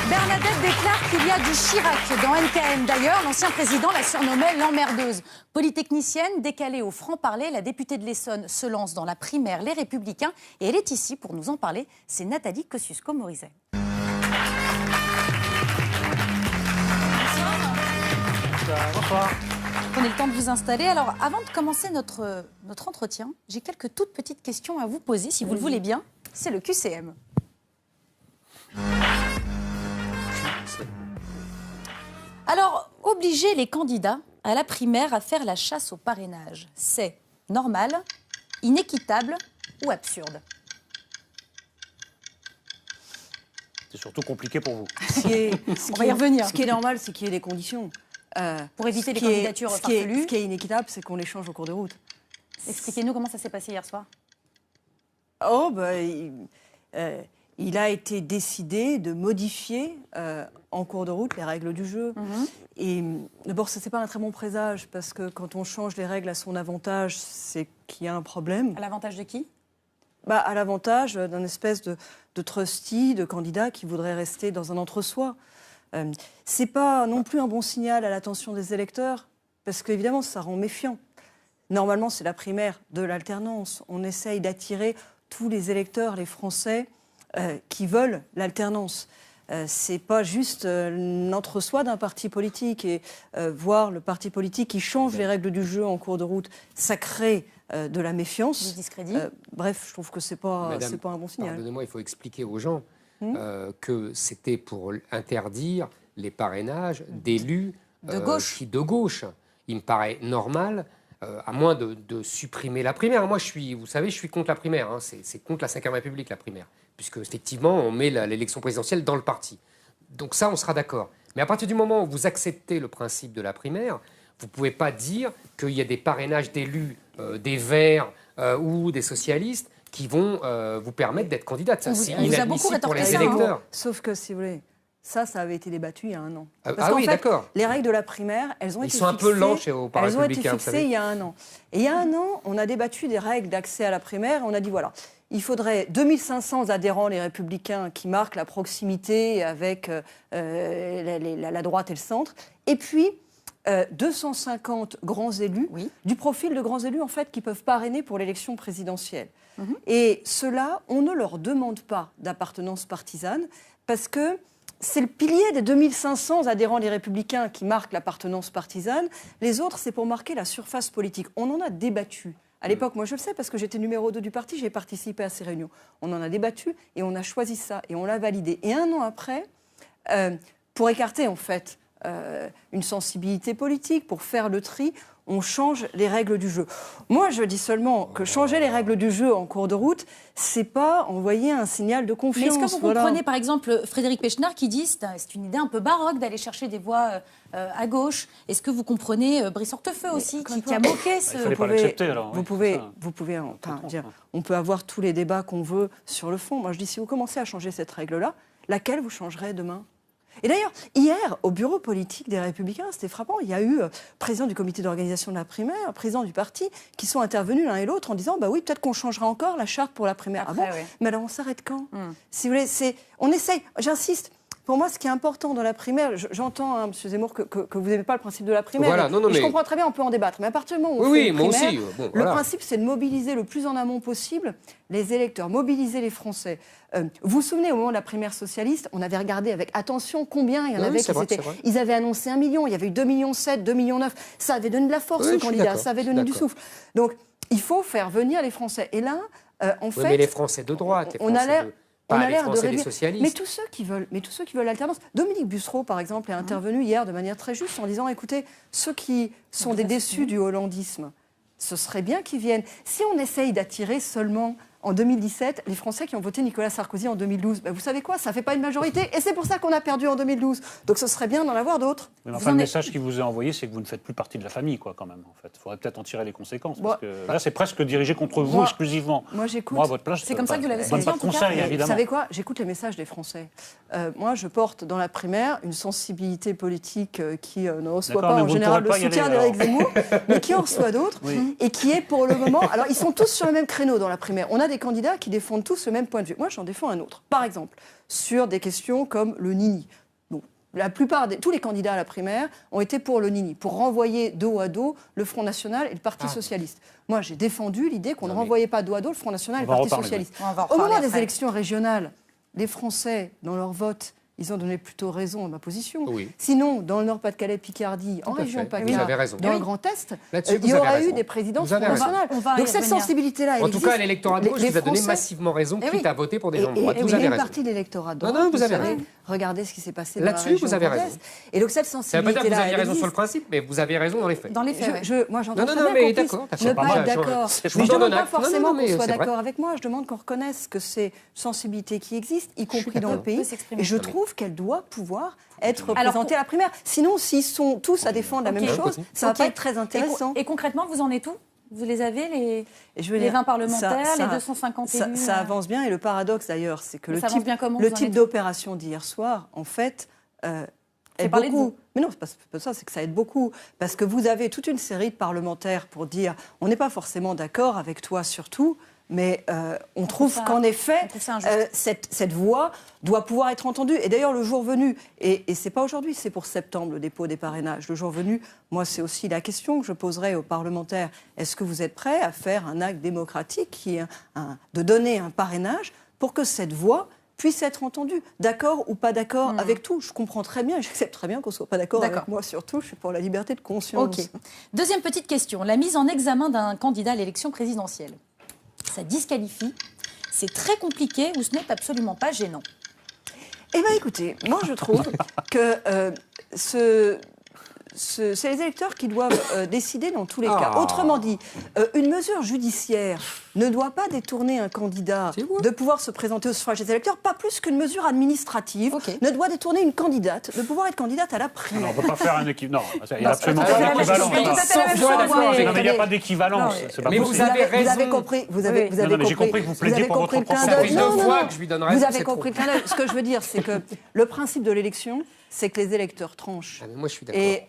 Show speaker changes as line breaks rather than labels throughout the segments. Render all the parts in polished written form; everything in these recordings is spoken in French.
Bernadette déclare qu'il y a du Chirac dans NKM. D'ailleurs, l'ancien président la surnommait l'emmerdeuse. Polytechnicienne, décalée au franc-parler, la députée de l'Essonne se lance dans la primaire Les Républicains. Et elle est ici pour nous en parler. C'est Nathalie Kosciusko-Morizet.
Bonsoir.
Prenez le temps de vous installer. Alors, avant de commencer notre entretien, j'ai quelques toutes petites questions à vous poser, si vous le voulez bien. C'est le QCM. Alors, obliger les candidats à la primaire à faire la chasse au parrainage, c'est normal, inéquitable ou absurde?
C'est surtout compliqué pour vous.
On va y revenir.
Ce qui est normal, c'est qu'il y ait des conditions.
Pour éviter les candidatures farfelues.
Ce qui est inéquitable, c'est qu'on les change au cours de route.
Expliquez-nous comment ça s'est passé hier soir.
Oh, il a été décidé de modifier en cours de route les règles du jeu. Et d'abord, ce n'est pas un très bon présage, parce que quand on change les règles à son avantage, c'est qu'il y a un problème.
À l'avantage de qui?
À l'avantage d'un espèce de trustee, de candidat qui voudrait rester dans un entre-soi. C'est pas non plus un bon signal à l'attention des électeurs, parce qu'évidemment, ça rend méfiant. Normalement, c'est la primaire de l'alternance. On essaye d'attirer tous les électeurs, les Français, qui veulent l'alternance. C'est pas juste l'entre-soi d'un parti politique. Et voir le parti politique qui change les règles du jeu en cours de route, ça crée de la méfiance.
Du discrédit.
Bref, je trouve que c'est pas un bon signal.
Pardonnez-moi, il faut expliquer aux gens que c'était pour interdire les parrainages d'élus
de gauche.
Il me paraît normal, à moins de supprimer la primaire. Moi, vous savez, je suis contre la primaire. C'est contre la Ve République, la primaire. Puisque, effectivement, on met l'élection présidentielle dans le parti. Donc ça, on sera d'accord. Mais à partir du moment où vous acceptez le principe de la primaire, vous ne pouvez pas dire qu'il y a des parrainages d'élus, des Verts ou des socialistes qui vont vous permettre d'être candidate. Ça, c'est inadmissible pour les électeurs.
Sauf que, si vous voulez, ça avait été débattu il y a un an.
Parce qu'en fait, d'accord.
Les règles de la primaire, elles ont été fixées.
Ils sont un peu lents aux
Elles ont été
républicains,
fixées il y a un an. Et il y a un an, on a débattu des règles d'accès à la primaire. Et on a dit, voilà, il faudrait 2500 adhérents, les Républicains, qui marquent la proximité avec la droite et le centre. Et puis 250 grands élus, du profil de grands élus, en fait, qui peuvent parrainer pour l'élection présidentielle. Et ceux-là, on ne leur demande pas d'appartenance partisane, parce que c'est le pilier des 2500 adhérents les Républicains qui marquent l'appartenance partisane. Les autres, c'est pour marquer la surface politique. On en a débattu. À l'époque, moi je le sais, parce que j'étais numéro 2 du parti, j'ai participé à ces réunions. On en a débattu et on a choisi ça et on l'a validé. Et un an après, pour écarter en fait une sensibilité politique, pour faire le tri, on change les règles du jeu. Moi, je dis seulement que changer les règles du jeu en cours de route, c'est pas envoyer un signal de confiance.
Mais est-ce que vous comprenez, par exemple, Frédéric Pechnard qui dit c'est une idée un peu baroque d'aller chercher des voix à gauche? Est-ce que vous comprenez Brice Hortefeux aussi, qui a moqué ce...
Il fallait pas l'accepter, alors.
Vous pouvez dire, on peut avoir tous les débats qu'on veut sur le fond. Moi, je dis, si vous commencez à changer cette règle-là, laquelle vous changerez demain? Et d'ailleurs, hier, au bureau politique des Républicains, c'était frappant, il y a eu président du comité d'organisation de la primaire, président du parti, qui sont intervenus l'un et l'autre en disant « oui, peut-être qu'on changera encore la charte pour la primaire. » Ah bon, mais alors on s'arrête quand? Si vous voulez, on essaye, j'insiste. Pour moi, ce qui est important dans la primaire, j'entends, M. Zemmour, que vous n'aimez pas le principe de la primaire.
Voilà, non,
je comprends très bien, on peut en débattre. Mais à partir du moment où on fait une
moi
primaire,
aussi.
Le principe, c'est de mobiliser le plus en amont possible les électeurs, mobiliser les Français. Vous vous souvenez, au moment de la primaire socialiste, on avait regardé avec attention combien il y en avait qui étaient... Ils avaient annoncé 1 million, il y avait eu 2,7 millions, 2,9 millions. Ça avait donné de la force aux candidats, ça avait donné du souffle. Donc, il faut faire venir les Français. Et là, en fait...
mais les Français de droite,
on a l'air de réduire.
Socialistes.
Mais tous ceux qui veulent l'alternance. Dominique Bussereau, par exemple, est intervenu hier de manière très juste en disant, écoutez, ceux qui sont des déçus du hollandisme, ce serait bien qu'ils viennent. Si on essaye d'attirer seulement en 2017 les Français qui ont voté Nicolas Sarkozy en 2012, vous savez quoi, ça ne fait pas une majorité et c'est pour ça qu'on a perdu en 2012. Donc ce serait bien d'en avoir d'autres.
Mais enfin, le message qui vous est envoyé, c'est que vous ne faites plus partie de la famille, quoi, quand même. En fait, il faudrait peut-être en tirer les conséquences. Parce que là, c'est presque dirigé contre vous exclusivement.
Moi, j'écoute.
Moi, à votre place,
c'est comme ça que vous l'avez
senti, en tout cas. Évidemment.
Vous savez quoi, j'écoute les messages des Français. Moi, je porte dans la primaire une sensibilité politique qui ne reçoit pas en général le soutien d'Éric Zemmour, mais qui en reçoit d'autres et qui est pour le moment. Alors, ils sont tous sur le même créneau dans la primaire. On a des candidats qui défendent tous le même point de vue. Moi, j'en défends un autre. Par exemple, sur des questions comme le Nini. Bon, tous les candidats à la primaire ont été pour le Nini, pour renvoyer dos à dos le Front National et le Parti Socialiste. Moi, j'ai défendu l'idée qu'on ne renvoyait pas dos à dos le Front National et le Parti Socialiste. Au moment des élections régionales, les Français, dans leur vote, ils ont donné plutôt raison à ma position.
Oui.
Sinon, dans le Nord-Pas-de-Calais, Picardie, en région PACA, dans le Grand Est, il y aura eu des présidences nationales. Donc cette sensibilité-là, elle existe.
En tout cas, l'électorat de gauche vous a donné massivement raison, quitte à voter pour des gens de droite. Vous avez raison.
Une partie de l'électorat de droite.
Non, vous avez raison.
Regardez ce qui s'est passé
là-dessus, vous avez raison.
Et donc cette sensibilité-là,
ça veut pas dire que vous aviez raison sur le principe, mais vous avez raison dans les faits.
Dans les faits,
moi, j'entends très
non,
bien
mais
qu'on
d'accord.
puisse ne pas être d'accord. Mais je ne demande pas forcément qu'on soit
c'est
d'accord avec moi. Je demande qu'on reconnaisse que ces sensibilités qui existent, y compris dans le pays, et je trouve qu'elle doit pouvoir être représentée à la primaire. Sinon, s'ils sont tous à défendre la même chose, ça ne va pas être très intéressant.
Et concrètement, vous en êtes où ? Vous les avez, les 20 parlementaires, les 250 élus
Ça avance bien, et le paradoxe d'ailleurs, c'est que
le
type d'opération d'hier soir, en fait, aide beaucoup. Mais non, c'est pas ça, c'est que ça aide beaucoup. Parce que vous avez toute une série de parlementaires pour dire on n'est pas forcément d'accord avec toi sur tout, mais on trouve qu'en effet, cette voix doit pouvoir être entendue. Et d'ailleurs, le jour venu, et ce n'est pas aujourd'hui, c'est pour septembre, le dépôt des parrainages. Le jour venu, moi, c'est aussi la question que je poserai aux parlementaires. Est-ce que vous êtes prêts à faire un acte démocratique de donner un parrainage pour que cette voix puisse être entendue, d'accord ou pas d'accord avec tout. Je comprends très bien, j'accepte très bien qu'on ne soit pas d'accord avec moi, surtout, je suis pour la liberté de conscience.
Ok. Deuxième petite question, la mise en examen d'un candidat à l'élection présidentielle. Ça disqualifie, c'est très compliqué ou ce n'est absolument pas gênant?
Eh bien écoutez, moi je trouve que c'est les électeurs qui doivent décider dans tous les cas. Autrement dit, une mesure judiciaire ne doit pas détourner un candidat de pouvoir se présenter au suffrage des électeurs, pas plus qu'une mesure administrative ne doit détourner une candidate de pouvoir être candidate à la primaire.
On ne peut pas faire un équivalent. Non, il n'y a absolument pas d'équivalence. Il n'y a pas d'équivalence.
Mais vous avez raison.
Vous avez compris.
J'ai compris que vous plaidiez pour votre propre.
Ça fait 2 fois que je lui donne raison.
Vous avez compris. Ce que je veux dire, c'est que le principe de l'élection, c'est que les électeurs tranchent.
Moi, je suis d'accord.
Et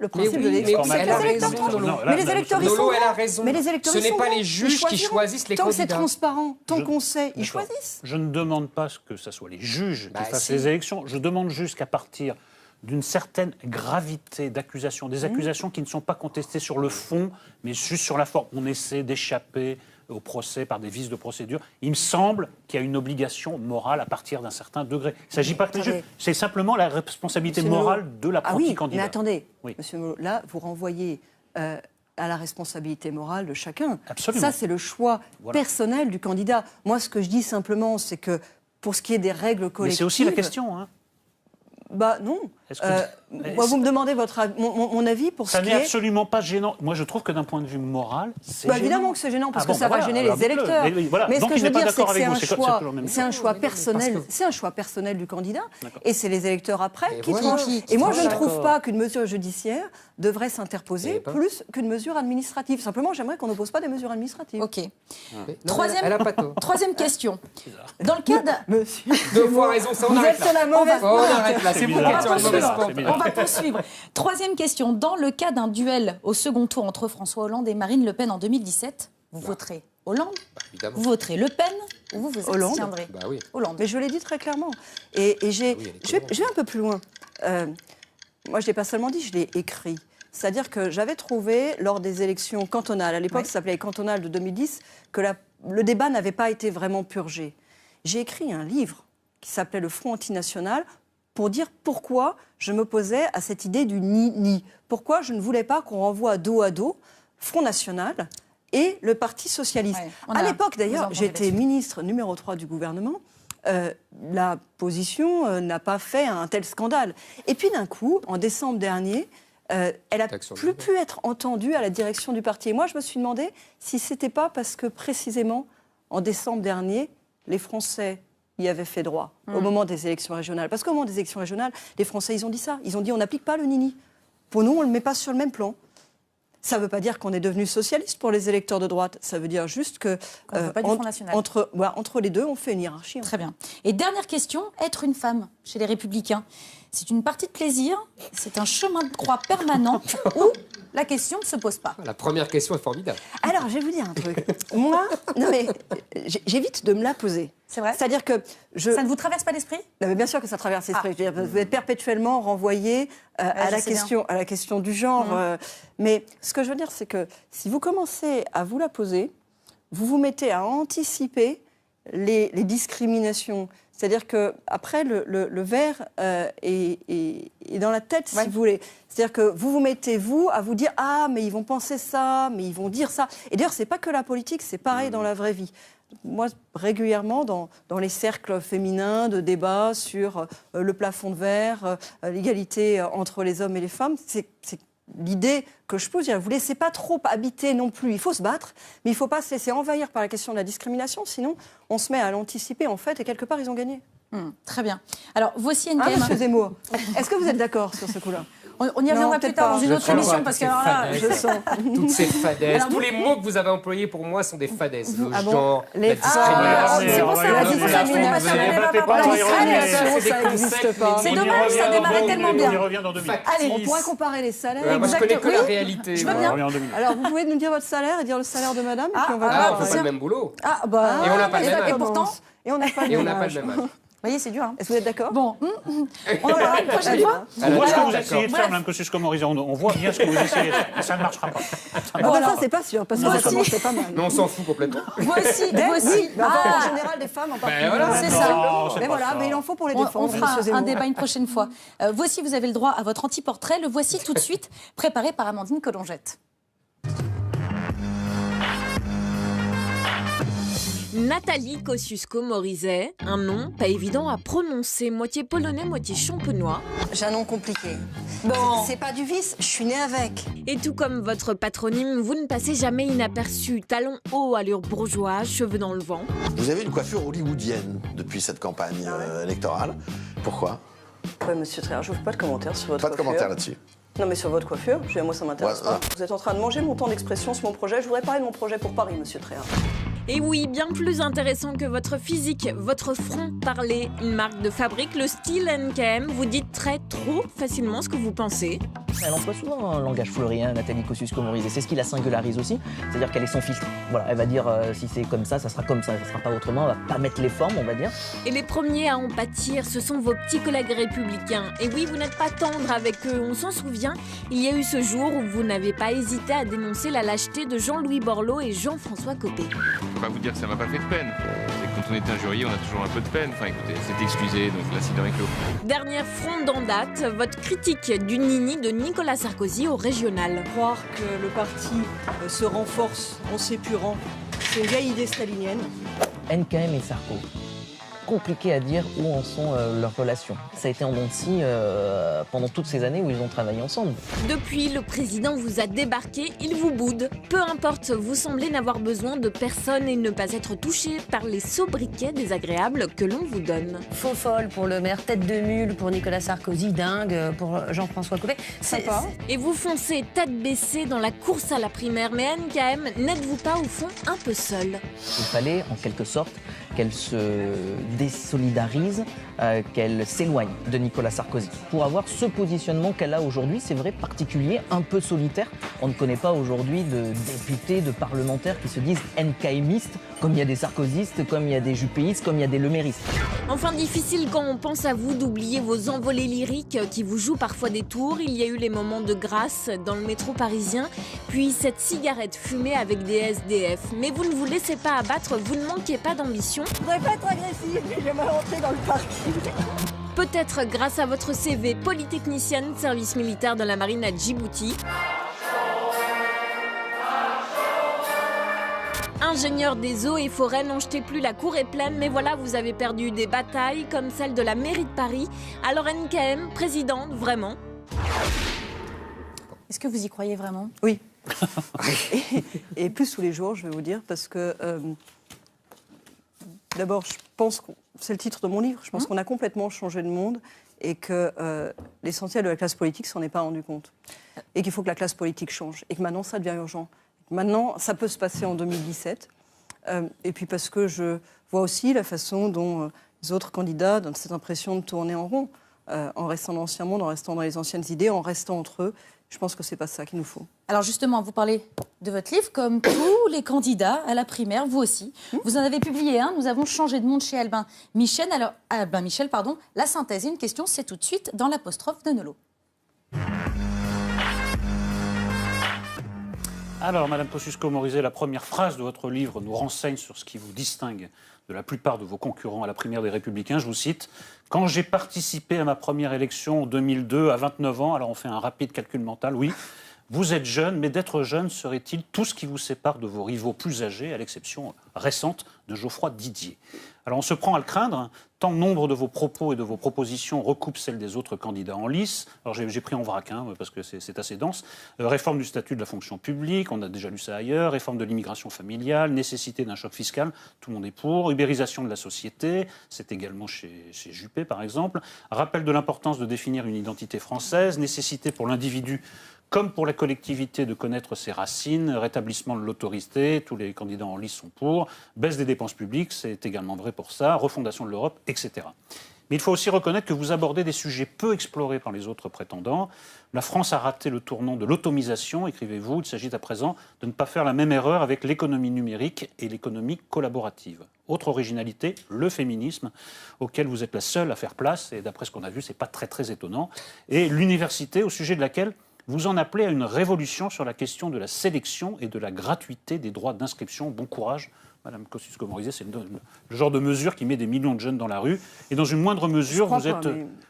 le principe de l'élection, c'est que les électeurs tranchent. Mais les électeurs, ils sont
grands. Mais les électeurs, ce n'est pas les juges qui choisissent les candidats.
Tant que c'est transparent, tant qu'on sait, ils choisissent.
Je ne demande pas que ce soit les juges qui fassent les élections. Je demande juste qu'à partir d'une certaine gravité d'accusation, des accusations qui ne sont pas contestées sur le fond, mais juste sur la forme. On essaie d'échapper au procès par des vices de procédure. Il me semble qu'il y a une obligation morale à partir d'un certain degré. Il ne s'agit pas que les juges, c'est simplement la responsabilité morale de l'apprenti candidat.
Mais attendez, Monsieur Molot, là, vous renvoyez à la responsabilité morale de chacun.
Absolument.
Ça, c'est le choix personnel du candidat. Moi, ce que je dis simplement, c'est que pour ce qui est des règles collectives...
Mais c'est aussi la question, hein.
Bah non. Moi, vous me demandez mon avis pour ce qui est...
Ça n'est absolument pas gênant. Moi, je trouve que d'un point de vue moral, c'est gênant.
Évidemment que c'est gênant, parce que ça va gêner les électeurs. Mais ce que je veux dire, c'est que c'est un choix personnel. C'est un choix personnel du candidat, et c'est les électeurs après qui tranchent. Et moi, je ne trouve pas qu'une mesure judiciaire devrait s'interposer plus qu'une mesure administrative. Simplement, j'aimerais qu'on n'oppose pas des mesures administratives.
Ok.
Troisième
question. Dans le cas d'un...
Monsieur...
2 fois raison, ça on arrête là. On arrête là, c'est vous qui êtes sur une mauvaise pente.
On va poursuivre. Troisième question. Dans le cas d'un duel au second tour entre François Hollande et Marine Le Pen en 2017, vous voterez Hollande, vous voterez Le Pen ou vous vous abstiendrez?
Hollande. Mais je l'ai dit très clairement. Et je vais un peu plus loin. Moi, je ne l'ai pas seulement dit, je l'ai écrit. C'est-à-dire que j'avais trouvé, lors des élections cantonales, à l'époque ça s'appelait les cantonales de 2010, que le débat n'avait pas été vraiment purgé. J'ai écrit un livre qui s'appelait Le Front antinational pour dire pourquoi je m'opposais à cette idée du ni-ni. Pourquoi je ne voulais pas qu'on renvoie dos à dos Front National et le Parti Socialiste. À l'époque, d'ailleurs, j'étais ministre numéro 3 du gouvernement. La position n'a pas fait un tel scandale. Et puis d'un coup, en décembre dernier, elle n'a plus pu être entendue à la direction du parti. Et moi, je me suis demandé si ce n'était pas parce que, précisément, en décembre dernier, les Français y avaient fait droit au moment des élections régionales. Parce qu'au moment des élections régionales, les Français, ils ont dit ça. Ils ont dit on n'applique pas le nini. Pour nous, on ne le met pas sur le même plan. Ça ne veut pas dire qu'on est devenu socialiste pour les électeurs de droite. Ça veut dire juste que entre les deux, on fait une hiérarchie.
Très bien. Et dernière question, être une femme chez les Républicains, c'est une partie de plaisir, c'est un chemin de croix permanent ou la question ne se pose pas.
La première question est formidable.
Alors, je vais vous dire un truc. Moi, non mais, j'évite de me la poser.
C'est vrai.
C'est-à-dire que
Ça ne vous traverse pas l'esprit?
Non, mais bien sûr que ça traverse l'esprit. Je veux dire, vous êtes perpétuellement renvoyé à la question du genre. Mais ce que je veux dire, c'est que si vous commencez à vous la poser, vous vous mettez à anticiper les discriminations. C'est-à-dire qu'après, le verre est dans la tête, si vous voulez. C'est-à-dire que vous vous mettez, à vous dire « Ah, mais ils vont penser ça, mais ils vont dire ça ». Et d'ailleurs, ce n'est pas que la politique, c'est pareil dans la vraie vie. Moi, régulièrement, dans les cercles féminins de débat sur le plafond de verre, l'égalité entre les hommes et les femmes, c'est l'idée que je pose. Vous ne laissez pas trop habiter non plus. Il faut se battre, mais il ne faut pas se laisser envahir par la question de la discrimination. Sinon, on se met à l'anticiper, en fait, et quelque part, ils ont gagné.
Très bien. Alors, voici NKM.
Monsieur Zemmour, est-ce que vous êtes d'accord sur ce coup-là?
On y reviendra plus tard dans une autre émission, parce que alors là,
je sens.
Toutes ces fadaises, tous les mots que vous avez employés pour moi sont des fadaises. Le genre,
les
la discrimination.
c'est pour ça que je voulais passer à la
discrimination, ça n'existe pas.
C'est dommage, ça démarrait tellement bien.
On y revient dans 2 minutes.
Allez, on pourrait comparer les salaires.
Moi, je connais que la réalité.
Je veux bien.
Alors, vous pouvez nous dire votre salaire et dire le salaire de madame, et puis on va
Ah, on
voir.
fait pas le même boulot.
Et
on n'a pas le même âge.
Et pourtant,
Et on n'a pas le même âge.
vous voyez, c'est dur.
Est-ce que vous êtes d'accord?
Bon, on en parlera une prochaine fois.
On voit ce que vous
D'accord.
essayez de faire, même que c'est Morizet. On voit bien ce que vous essayez de faire, mais ça ne marchera pas.
Ça, c'est pas sûr, parce que ça commençait pas mal.
Mais on s'en fout complètement.
Voici.
En général, des femmes en particulier.
voilà.
C'est
Non,
ça.
c'est
Mais
pas
voilà,
ça.
mais il en faut pour les
On
défendre.
fera
monsieur
un
Zemmour.
débat une prochaine fois. Voici, vous avez le droit à votre anti-portrait. Le voici tout de suite, préparé par Amandine Collongette.
Nathalie Kosciusko-Morizet, un nom pas évident à prononcer, moitié polonais, moitié champenois.
J'ai un nom compliqué.
Bon.
C'est pas du vice, je suis née avec.
Et tout comme votre patronyme, vous ne passez jamais inaperçu. Talons hauts, allure bourgeoise, cheveux dans le vent.
Vous avez une coiffure hollywoodienne depuis cette campagne électorale. Pourquoi?
Ouais, monsieur Tréhard, je ne fais pas de commentaires sur votre
Pas de
coiffure.
commentaire là-dessus.
Non, mais sur votre coiffure, moi ça m'intéresse pas. Vous êtes en train de manger mon temps d'expression sur mon projet. Je voudrais parler de mon projet pour Paris, monsieur Tréhard.
Et oui, bien plus intéressant que votre physique, votre front parlé, une marque de fabrique, le style NKM, vous dites trop facilement ce que vous pensez.
Elle emploie souvent un langage fleurien, Nathalie Kosciusko-Morizet. C'est ce qui la singularise aussi, c'est-à-dire qu'elle est son filtre. Voilà, elle va dire si c'est comme ça sera comme ça sera pas autrement, elle va pas mettre les formes, on va dire.
Et les premiers à en pâtir, ce sont vos petits collègues républicains. Et oui, vous n'êtes pas tendre avec eux, on s'en souvient. Il y a eu ce jour où vous n'avez pas hésité à dénoncer la lâcheté de Jean-Louis Borloo et Jean-François Copé.
Je peux pas vous dire que ça m'a pas fait de peine. C'est que quand on est injurié, on a toujours un peu de peine. Enfin écoutez, c'est excusé, donc l'incident est clos.
Dernière fronde en date, votre critique du nini de Nicolas Sarkozy au régional.
Croire que le parti se renforce en s'épurant, c'est une vieille idée stalinienne.
NKM et Sarko. Compliqué à dire où en sont leurs relations. Ça a été en dents de scie pendant toutes ces années où ils ont travaillé ensemble.
Depuis, le président vous a débarqué, il vous boude. Peu importe, vous semblez n'avoir besoin de personne et ne pas être touché par les sobriquets désagréables que l'on vous donne.
Faux folle pour le maire, tête de mule pour Nicolas Sarkozy, dingue pour Jean-François Copé.
Sympa.
Et vous foncez tête baissée dans la course à la primaire. Mais NKM, n'êtes-vous pas au fond un peu seul?
Il fallait en quelque sorte qu'elle se désolidarise, qu'elle s'éloigne de Nicolas Sarkozy. Pour avoir ce positionnement qu'elle a aujourd'hui, c'est vrai, particulier, un peu solitaire. On ne connaît pas aujourd'hui de députés, de parlementaires qui se disent NKMistes, comme il y a des sarkozystes, comme il y a des juppéistes, comme il y a des leméristes.
Enfin, difficile quand on pense à vous d'oublier vos envolées lyriques qui vous jouent parfois des tours. Il y a eu les moments de grâce dans le métro parisien, puis cette cigarette fumée avec des SDF. Mais vous ne vous laissez pas abattre, vous ne manquez pas d'ambition.
Je voudrais pas être agressif, mais j'aimerais rentrer dans le parking.
Peut-être grâce à votre CV polytechnicienne service militaire de la marine à Djibouti. Ingénieur des eaux et forêts, n'en jetez plus, la cour est pleine, mais voilà, vous avez perdu des batailles comme celle de la mairie de Paris. Alors NKM, présidente, vraiment?
Est-ce que vous y croyez vraiment?
Oui. et plus tous les jours, je vais vous dire, parce que d'abord, je pense que c'est le titre de mon livre, je pense qu'on a complètement changé de monde et que l'essentiel de la classe politique s'en est pas rendu compte. Et qu'il faut que la classe politique change. Et que maintenant, ça devient urgent. Maintenant, ça peut se passer en 2017. Et puis parce que je vois aussi la façon dont les autres candidats donnent cette impression de tourner en rond. en restant dans l'ancien monde, en restant dans les anciennes idées, en restant entre eux. Je pense que c'est pas ça qu'il nous faut.
Alors justement, vous parlez de votre livre, comme tous les candidats à la primaire, vous aussi. Vous en avez publié un, Nous avons changé de monde chez Albin Michel. Alors, la synthèse et une question, c'est tout de suite dans l'apostrophe de Nolot.
Alors, Madame Kosciusko-Morizet, la première phrase de votre livre nous renseigne sur ce qui vous distingue de la plupart de vos concurrents à la primaire des Républicains. Je vous cite, « Quand j'ai participé à ma première élection en 2002 à 29 ans, alors on fait un rapide calcul mental, oui, vous êtes jeune, mais d'être jeune serait-il tout ce qui vous sépare de vos rivaux plus âgés, à l'exception récente de Geoffroy Didier ?» Alors on se prend à le craindre, hein, tant nombre de vos propos et de vos propositions recoupent celles des autres candidats en lice. Alors j'ai pris en vrac, hein, parce que c'est assez dense. Réforme du statut de la fonction publique, on a déjà lu ça ailleurs. Réforme de l'immigration familiale, nécessité d'un choc fiscal, tout le monde est pour. Ubérisation de la société, c'est également chez Juppé par exemple. Rappel de l'importance de définir une identité française, nécessité pour l'individu comme pour la collectivité de connaître ses racines, rétablissement de l'autorité, tous les candidats en lice sont pour, baisse des dépenses publiques, c'est également vrai pour ça, refondation de l'Europe, etc. Mais il faut aussi reconnaître que vous abordez des sujets peu explorés par les autres prétendants. La France a raté le tournant de l'automisation, écrivez-vous, il s'agit à présent de ne pas faire la même erreur avec l'économie numérique et l'économie collaborative. Autre originalité, le féminisme, auquel vous êtes la seule à faire place, et d'après ce qu'on a vu, c'est pas très étonnant, et l'université, au sujet de laquelle vous en appelez à une révolution sur la question de la sélection et de la gratuité des droits d'inscription. Bon courage, Madame Kosciusko-Morizet, c'est le genre de mesure qui met des millions de jeunes dans la rue. Et dans une moindre mesure,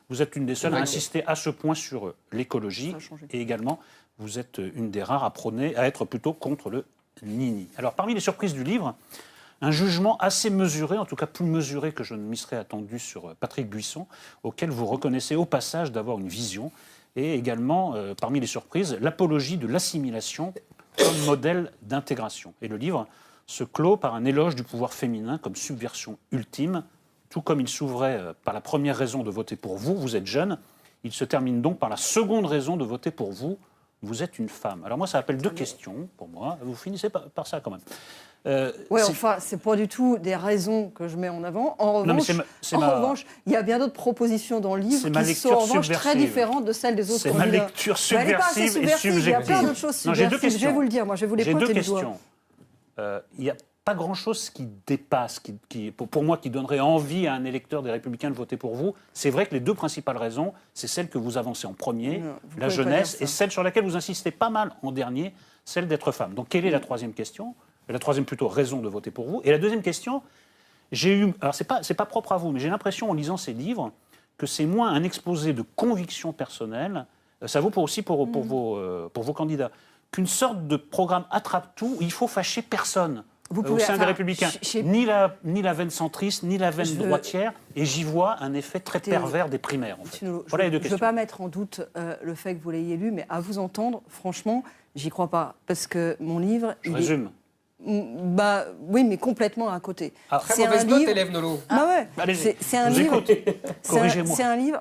vous êtes une des seules à insister à ce point sur l'écologie. Et également, vous êtes une des rares à prôner, à être plutôt contre le nini. Alors, parmi les surprises du livre, un jugement assez mesuré, en tout cas plus mesuré que je ne m'y serais attendu sur Patrick Buisson, auquel vous reconnaissez au passage d'avoir une vision. Et également, parmi les surprises, l'apologie de l'assimilation comme modèle d'intégration. Et le livre se clôt par un éloge du pouvoir féminin comme subversion ultime, tout comme il s'ouvrait par la première raison de voter pour vous, vous êtes jeune, il se termine donc par la seconde raison de voter pour vous, vous êtes une femme. Alors moi, ça appelle deux questions pour moi, vous finissez par ça quand même.
Oui, enfin, c'est pas du tout des raisons que je mets en avant. En revanche, il y a bien d'autres propositions dans le livre qui sont en revanche très différentes de celles des autres candidats.
C'est ma lecture subversive et subjective.
Il y a plein d'autres choses subversives. Je vais vous le dire, moi, je vais vous les pointer du doigt.
Il n'y a pas grand-chose qui dépasse, pour moi, qui donnerait envie à un électeur des Républicains de voter pour vous. C'est vrai que les deux principales raisons, c'est celle que vous avancez en premier, la jeunesse, et celle sur laquelle vous insistez pas mal en dernier, celle d'être femme. Donc, quelle est la troisième question ? La troisième, plutôt, raison de voter pour vous. Et la deuxième question, alors c'est pas propre à vous, mais j'ai l'impression, en lisant ces livres, que c'est moins un exposé de convictions personnelles, ça vaut aussi pour vos candidats, qu'une sorte de programme attrape-tout où il faut fâcher personne au sein des Républicains. Ni la veine centriste, ni la veine droitière, et j'y vois un effet très pervers des primaires. En fait. Voilà les deux questions.
Je ne veux pas mettre en doute le fait que vous l'ayez lu, mais à vous entendre, franchement, j'y crois pas. Parce que mon livre...
Je résume.
Bah oui, mais complètement à côté.
Très mauvaise note, élève Nolot.
Ah ouais. C'est un livre.
Corrigez-moi.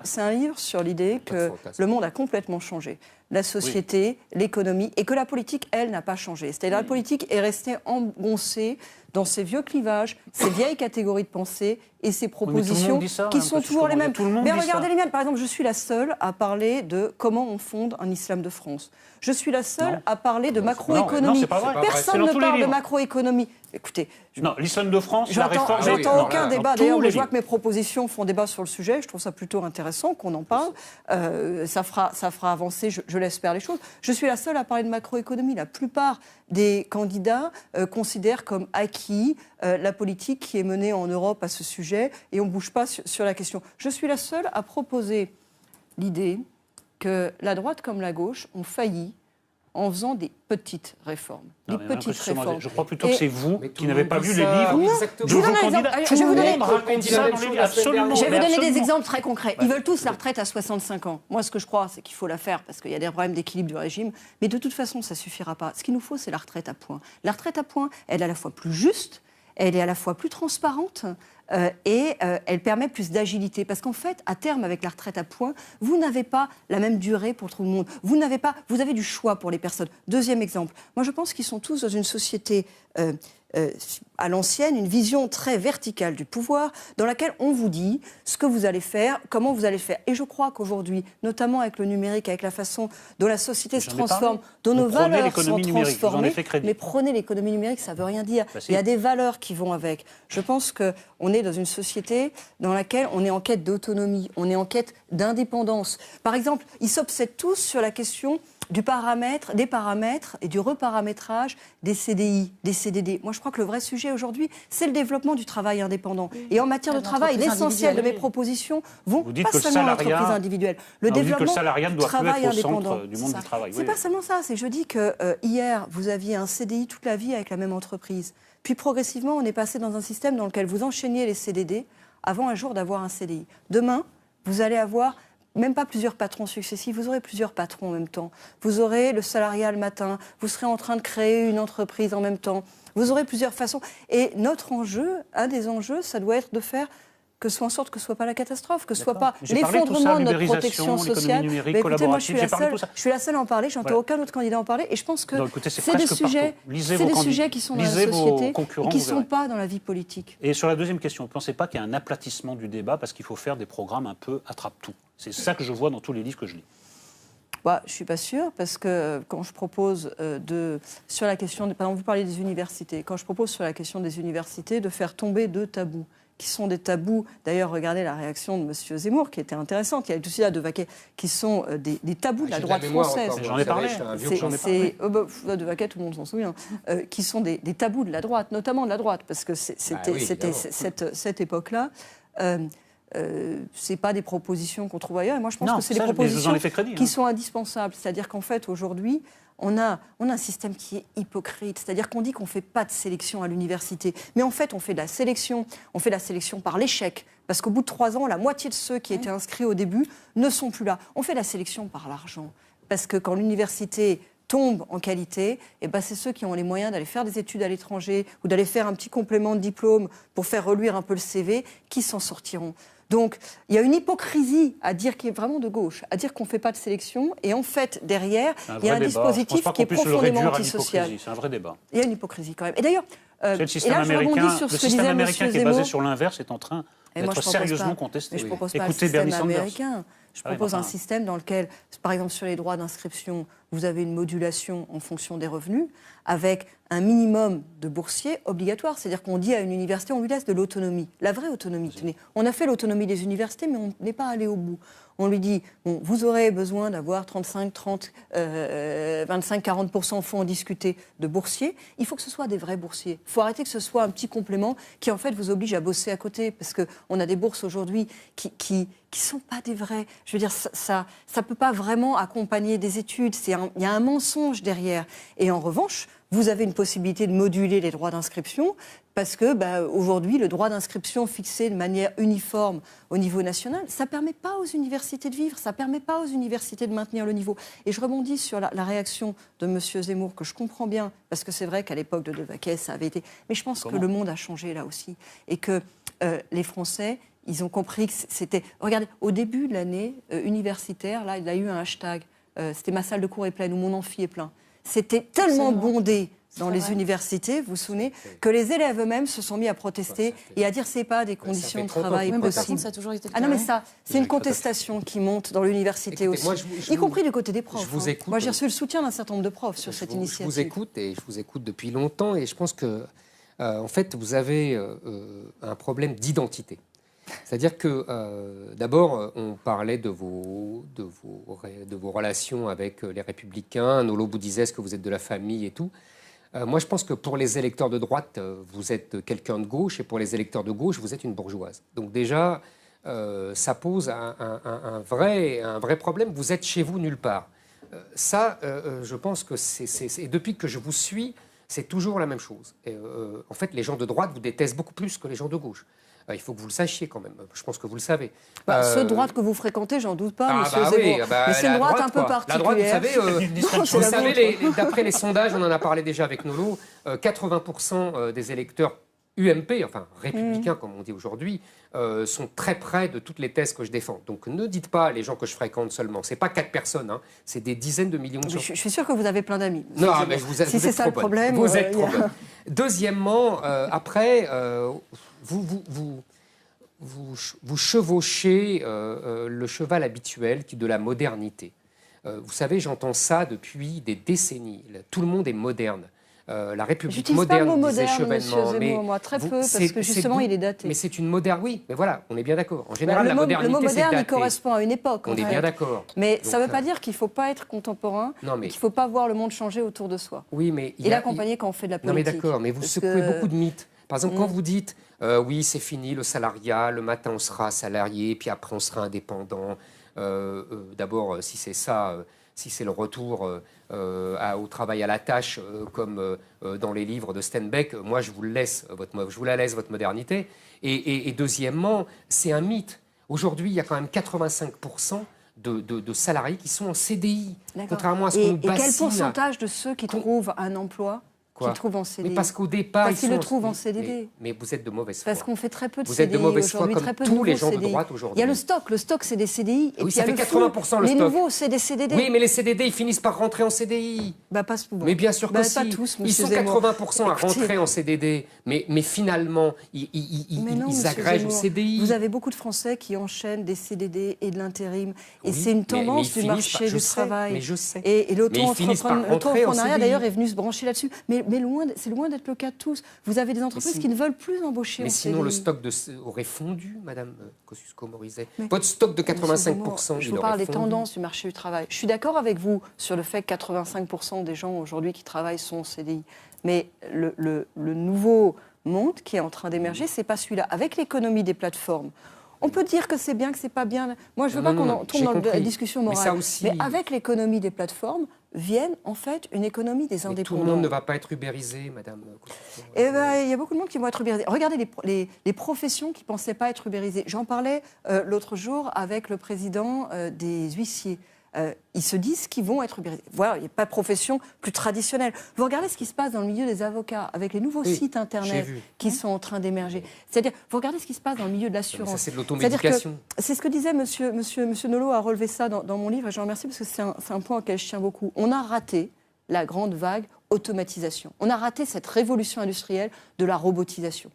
C'est un livre sur l'idée que le monde a complètement changé. La société, l'économie, et que la politique, elle, n'a pas changé. C'est-à-dire la politique est restée engoncée dans ces vieux clivages, ces vieilles catégories de pensée et ces propositions qui sont toujours les mêmes. Mais regardez les miennes. Par exemple, je suis la seule à parler de comment on fonde un islam de France. Je suis la seule à parler de macroéconomie. Personne ne parle de macroéconomie. Écoutez,
non, l'islam de France, la réforme...
J'entends aucun débat. D'ailleurs, je vois que mes propositions font débat sur le sujet. Je trouve ça plutôt intéressant qu'on en parle. Ça fera avancer, je l'espère, les choses. Je suis la seule à parler de macroéconomie. La plupart des candidats considèrent comme acquis la politique qui est menée en Europe à ce sujet et on ne bouge pas sur la question. Je suis la seule à proposer l'idée que la droite comme la gauche ont failli en faisant des petites réformes.
Je crois plutôt que c'est vous qui n'avez pas vu les livres de vos candidats.
Je vais vous donner
des
exemples très concrets. Ils veulent tous la retraite à 65 ans. Moi, ce que je crois, c'est qu'il faut la faire parce qu'il y a des problèmes d'équilibre du régime. Mais de toute façon, ça ne suffira pas. Ce qu'il nous faut, c'est la retraite à points. La retraite à points, elle est à la fois plus juste, elle est à la fois plus transparente, elle permet plus d'agilité. Parce qu'en fait, à terme, avec la retraite à points, vous n'avez pas la même durée pour tout le monde. Vous avez du choix pour les personnes. Deuxième exemple, moi je pense qu'ils sont tous dans une société à l'ancienne, une vision très verticale du pouvoir, dans laquelle on vous dit ce que vous allez faire, comment vous allez le faire. Et je crois qu'aujourd'hui, notamment avec le numérique, avec la façon dont la société se transforme, dont nos valeurs sont transformées, mais prenez l'économie numérique, ça ne veut rien dire. Il y a des valeurs qui vont avec. Je pense qu'on est dans une société dans laquelle on est en quête d'autonomie, on est en quête d'indépendance. Par exemple, ils s'obsèdent tous sur la question des paramètres et du reparamétrage des CDI, des CDD. Moi, je crois que le vrai sujet aujourd'hui, c'est le développement du travail indépendant. Et en matière de travail, l'essentiel de mes propositions vont pas seulement à l'entreprise individuelle. Le développement du travail indépendant.
Du monde du travail.
C'est pas seulement ça. C'est je dis que hier, vous aviez un CDI toute la vie avec la même entreprise. Puis progressivement, on est passé dans un système dans lequel vous enchaîniez les CDD avant un jour d'avoir un CDI. Demain, vous allez avoir même pas plusieurs patrons successifs, vous aurez plusieurs patrons en même temps. Vous aurez le salariat le matin, vous serez en train de créer une entreprise en même temps. Vous aurez plusieurs façons. Et notre enjeu, un des enjeux, ça doit être de faire que ce soit en sorte que ce ne soit pas la catastrophe, que ce ne soit pas l'effondrement de notre protection sociale. Écoutez, moi, je suis la seule à en parler, je n'entends aucun autre candidat en parler, et je pense que c'est des sujets qui sont dans la société et qui ne sont pas dans la vie politique.
Et sur la deuxième question, vous ne pensez pas qu'il y a un aplatissement du débat parce qu'il faut faire des programmes un peu attrape-tout? C'est ça que je vois dans tous les livres que je lis.
Je ne suis pas sûre, parce que quand je propose sur la question, par exemple, vous parlez des universités, quand je propose sur la question des universités de faire tomber 2 tabous, qui sont des tabous, d'ailleurs regardez la réaction de M. Zemmour qui était intéressante, il y a tout ça de Vaquet, qui sont des tabous de la droite française.
J'en ai parlé,
de Vaquet, tout le monde s'en souvient, qui sont des tabous de la droite, notamment de la droite, parce que c'était cette époque-là. C'est pas des propositions qu'on trouve ailleurs, et moi je pense que c'est des propositions qui sont indispensables. C'est-à-dire qu'en fait aujourd'hui, on a un système qui est hypocrite, c'est-à-dire qu'on dit qu'on ne fait pas de sélection à l'université, mais en fait on fait de la sélection par l'échec, parce qu'au bout de 3 ans, la moitié de ceux qui étaient inscrits au début ne sont plus là. On fait de la sélection par l'argent, parce que quand l'université tombe en qualité, c'est ceux qui ont les moyens d'aller faire des études à l'étranger ou d'aller faire un petit complément de diplôme pour faire reluire un peu le CV qui s'en sortiront. Donc, il y a une hypocrisie à dire qui est vraiment de gauche, à dire qu'on ne fait pas de sélection. Et en fait, derrière, il y a un dispositif qui est profondément antisocial.
C'est un vrai débat.
Il y a une hypocrisie quand même. Et d'ailleurs,
le système américain qui est basé sur l'inverse est en train d'être sérieusement contesté.
Mais je ne propose pas un système américain. Je propose un système dans lequel, par exemple, sur les droits d'inscription, vous avez une modulation en fonction des revenus, avec un minimum de boursiers obligatoire. C'est-à-dire qu'on dit à une université, on lui laisse de l'autonomie, la vraie autonomie. On a fait l'autonomie des universités, mais on n'est pas allé au bout. On lui dit, vous aurez besoin d'avoir 35, 30, 25, 40%, il faut en discuter, de boursiers. Il faut que ce soit des vrais boursiers. Il faut arrêter que ce soit un petit complément qui, en fait, vous oblige à bosser à côté. Parce qu'on a des bourses aujourd'hui qui sont pas des vrais. Je veux dire, ça peut pas vraiment accompagner des études. Il y a un mensonge derrière. Et en revanche, vous avez une possibilité de moduler les droits d'inscription parce que aujourd'hui, le droit d'inscription fixé de manière uniforme au niveau national, ça ne permet pas aux universités de vivre, ça ne permet pas aux universités de maintenir le niveau. Et je rebondis sur la réaction de M. Zemmour, que je comprends bien, parce que c'est vrai qu'à l'époque de Vaquet, ça avait été... Mais je pense que le monde a changé là aussi. Et que les Français... Ils ont compris que c'était... Regardez, au début de l'année universitaire, là, il a eu un hashtag. C'était « Ma salle de cours est pleine » ou « Mon amphi est plein ». C'était tellement bondé dans les universités, vous vous souvenez, que les élèves eux-mêmes se sont mis à protester et à dire c'est pas des conditions de travail possibles.
Ça a toujours été le
cas. Ah non, mais ça, c'est une contestation qui monte dans l'université aussi, y compris du côté des profs.
Je vous écoute,
moi, j'ai reçu le soutien d'un certain nombre de profs sur cette initiative.
Je vous écoute depuis longtemps et je pense que, en fait, vous avez un problème d'identité. C'est-à-dire que, d'abord, on parlait de vos relations avec les Républicains. Nolo vous disait que vous êtes de la famille et tout. Moi, je pense que pour les électeurs de droite, vous êtes quelqu'un de gauche, et pour les électeurs de gauche, vous êtes une bourgeoise. Donc déjà, ça pose un vrai problème. Vous êtes chez vous nulle part. Je pense que et depuis que je vous suis, c'est toujours la même chose. Et, en fait, les gens de droite vous détestent beaucoup plus que les gens de gauche. Il faut que vous le sachiez quand même. Je pense que vous le savez.
Ceux de droite que vous fréquentez, j'en doute pas, monsieur Zemmour. Mais c'est une droite un peu particulière.
La droite, vous savez, d'après les sondages, on en a parlé déjà avec Nolo, 80% des électeurs UMP, enfin républicains comme on dit aujourd'hui, sont très près de toutes les thèses que je défends. Donc ne dites pas les gens que je fréquente seulement. C'est pas 4 personnes, hein, c'est des dizaines de millions de gens.
Je suis sûr que vous avez plein d'amis.
Non, mais
si c'est ça le problème,
vous êtes trop bonne. Deuxièmement, après, vous chevauchez le cheval habituel de la modernité. Vous savez, j'entends ça depuis des décennies. Tout le monde est moderne. La République moderne,
pas le mot
disait
moderne,
Chevènement,
mais moi très peu, parce que justement il est daté.
Mais c'est une moderne, oui, mais voilà, on est bien d'accord. En général, la modernité,
le mot moderne,
c'est
il correspond à une époque.
On est bien d'accord.
Mais ça ne veut pas dire qu'il ne faut pas être contemporain, qu'il ne faut pas voir le monde changer autour de soi.
Oui, mais
et l'accompagner quand on fait de la politique.
Non, mais d'accord, mais vous secouez beaucoup de mythes. Par exemple, quand vous dites oui, c'est fini le salariat, le matin on sera salarié, puis après on sera indépendant. D'abord, si c'est ça, si c'est le retour au travail à la tâche, comme dans les livres de Steinbeck, moi je vous la laisse votre modernité. Et deuxièmement, c'est un mythe. Aujourd'hui, il y a quand même 85% de salariés qui sont en CDI, contrairement à ce qu'on nous bassine.
Et quel pourcentage de ceux qui trouvent un emploi qui trouvent en CDI?
Mais parce qu'au départ,
ils le trouvent en CDD.
Mais vous êtes de mauvaise foi.
Parce qu'on fait très peu de
CDI.
Vous êtes
de mauvaise foi comme tous les gens
CDI.
de droite aujourd'hui.
Il y a le stock. Le stock, c'est des CDI.
Oui, ça fait 80% le stock.
Les nouveaux, c'est des CDD.
Oui, mais les CDD, ils finissent par rentrer en CDI.
Pas souvent.
Mais bien sûr que si.
Pas tous,
ils sont 80% à rentrer en CDD. Mais finalement, ils agrègent au CDI.
Vous avez beaucoup de Français qui enchaînent des CDD et de l'intérim. Et c'est une tendance du marché du travail.
Mais je sais.
Et l'auto-entrepreneuriat, d'ailleurs, est venu se brancher là-dessus. Mais c'est loin d'être le cas de tous. Vous avez des entreprises qui ne veulent plus embaucher en CDI.
Mais sinon, le stock aurait fondu, Madame Kosciusko-Morizet. Votre stock de 85%,
je vous parle des tendances du marché du travail. Je suis d'accord avec vous sur le fait que 85% des gens aujourd'hui qui travaillent sont en CDI. Mais le nouveau monde qui est en train d'émerger, c'est pas celui-là. Avec l'économie des plateformes, on peut dire que c'est bien, que c'est pas bien. Moi, je veux pas qu'on tombe dans la discussion morale. Mais avec l'économie des plateformes, viennent en fait une économie des indépendants.
Tout le monde ne va pas être ubérisé, Madame.
Eh ben, il y a beaucoup de monde qui vont être ubérisés. Regardez les professions qui ne pensaient pas être ubérisées. J'en parlais l'autre jour avec le président des huissiers. Ils se disent qu'ils vont être ubérisés. Voilà, il n'y a pas de profession plus traditionnelle. Vous regardez ce qui se passe dans le milieu des avocats, avec les nouveaux sites Internet qui sont en train d'émerger. C'est-à-dire, vous regardez ce qui se passe dans le milieu de l'assurance.
Ça, c'est de l'automédication.
C'est ce que disait Monsieur Nolot, a relevé ça dans mon livre, et je le remercie parce que c'est un point auquel je tiens beaucoup. On a raté la grande vague automatisation. On a raté cette révolution industrielle de la robotisation.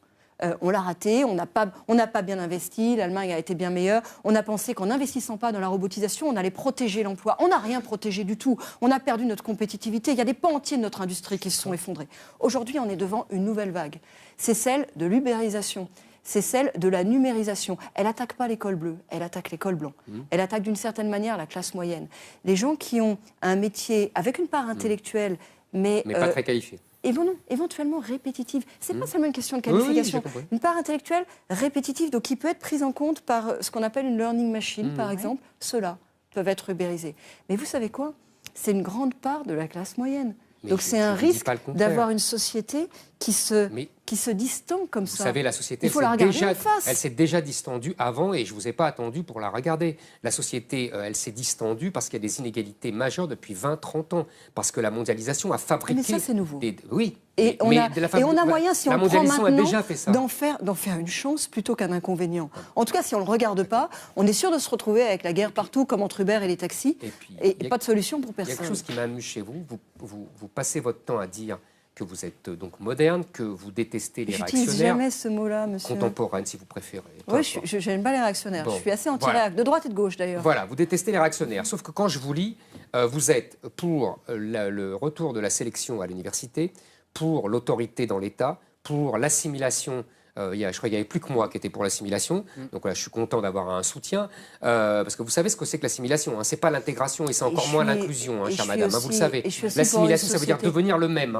On l'a raté, on n'a pas bien investi, l'Allemagne a été bien meilleure. On a pensé qu'en n'investissant pas dans la robotisation, on allait protéger l'emploi. On n'a rien protégé du tout. On a perdu notre compétitivité. Il y a des pans entiers de notre industrie qui se sont effondrés. Aujourd'hui, on est devant une nouvelle vague. C'est celle de l'ubérisation. C'est celle de la numérisation. Elle n'attaque pas l'école bleue, elle attaque l'école blanc. Elle attaque d'une certaine manière la classe moyenne. Les gens qui ont un métier avec une part intellectuelle, mais
pas très qualifiée.
Éventuellement répétitive. C'est pas seulement une question de qualification.
Oui,
une part intellectuelle répétitive, donc qui peut être prise en compte par ce qu'on appelle une learning machine, par exemple. Ceux-là peuvent être ubérisés. Mais vous savez quoi? C'est une grande part de la classe moyenne. Donc c'est un risque d'avoir une société qui se distend comme ça.
Vous savez, la société, elle s'est déjà distendue avant, et je ne vous ai pas attendu pour la regarder. La société, elle s'est distendue parce qu'il y a des inégalités majeures depuis 20-30 ans, parce que la mondialisation a fabriqué...
Mais ça, c'est nouveau.
Oui.
Et on a moyen, si on prend maintenant, d'en faire une chance plutôt qu'un inconvénient. En tout cas, si on ne le regarde pas, on est sûr de se retrouver avec la guerre partout, comme entre Uber et les taxis, et pas de solution pour personne.
Il y a quelque chose qui m'amuse chez vous. Vous passez votre temps à dire que vous êtes donc moderne, que vous détestez les réactionnaires.
J'utilise jamais ce mot-là, monsieur.
Contemporaine, si vous préférez.
Oui, je n'aime pas les réactionnaires. Bon, je suis assez anti-réac, de droite et de gauche d'ailleurs.
Voilà, vous détestez les réactionnaires. Sauf que quand je vous lis, vous êtes pour le retour de la sélection à l'université, pour l'autorité dans l'État, pour l'assimilation. Je crois qu'il n'y avait plus que moi qui était pour l'assimilation. Donc là, je suis content d'avoir un soutien. Parce que vous savez ce que c'est que l'assimilation. Ce n'est pas l'intégration et c'est encore moins l'inclusion, chère madame. Vous le savez. L'assimilation, ça veut dire devenir le même.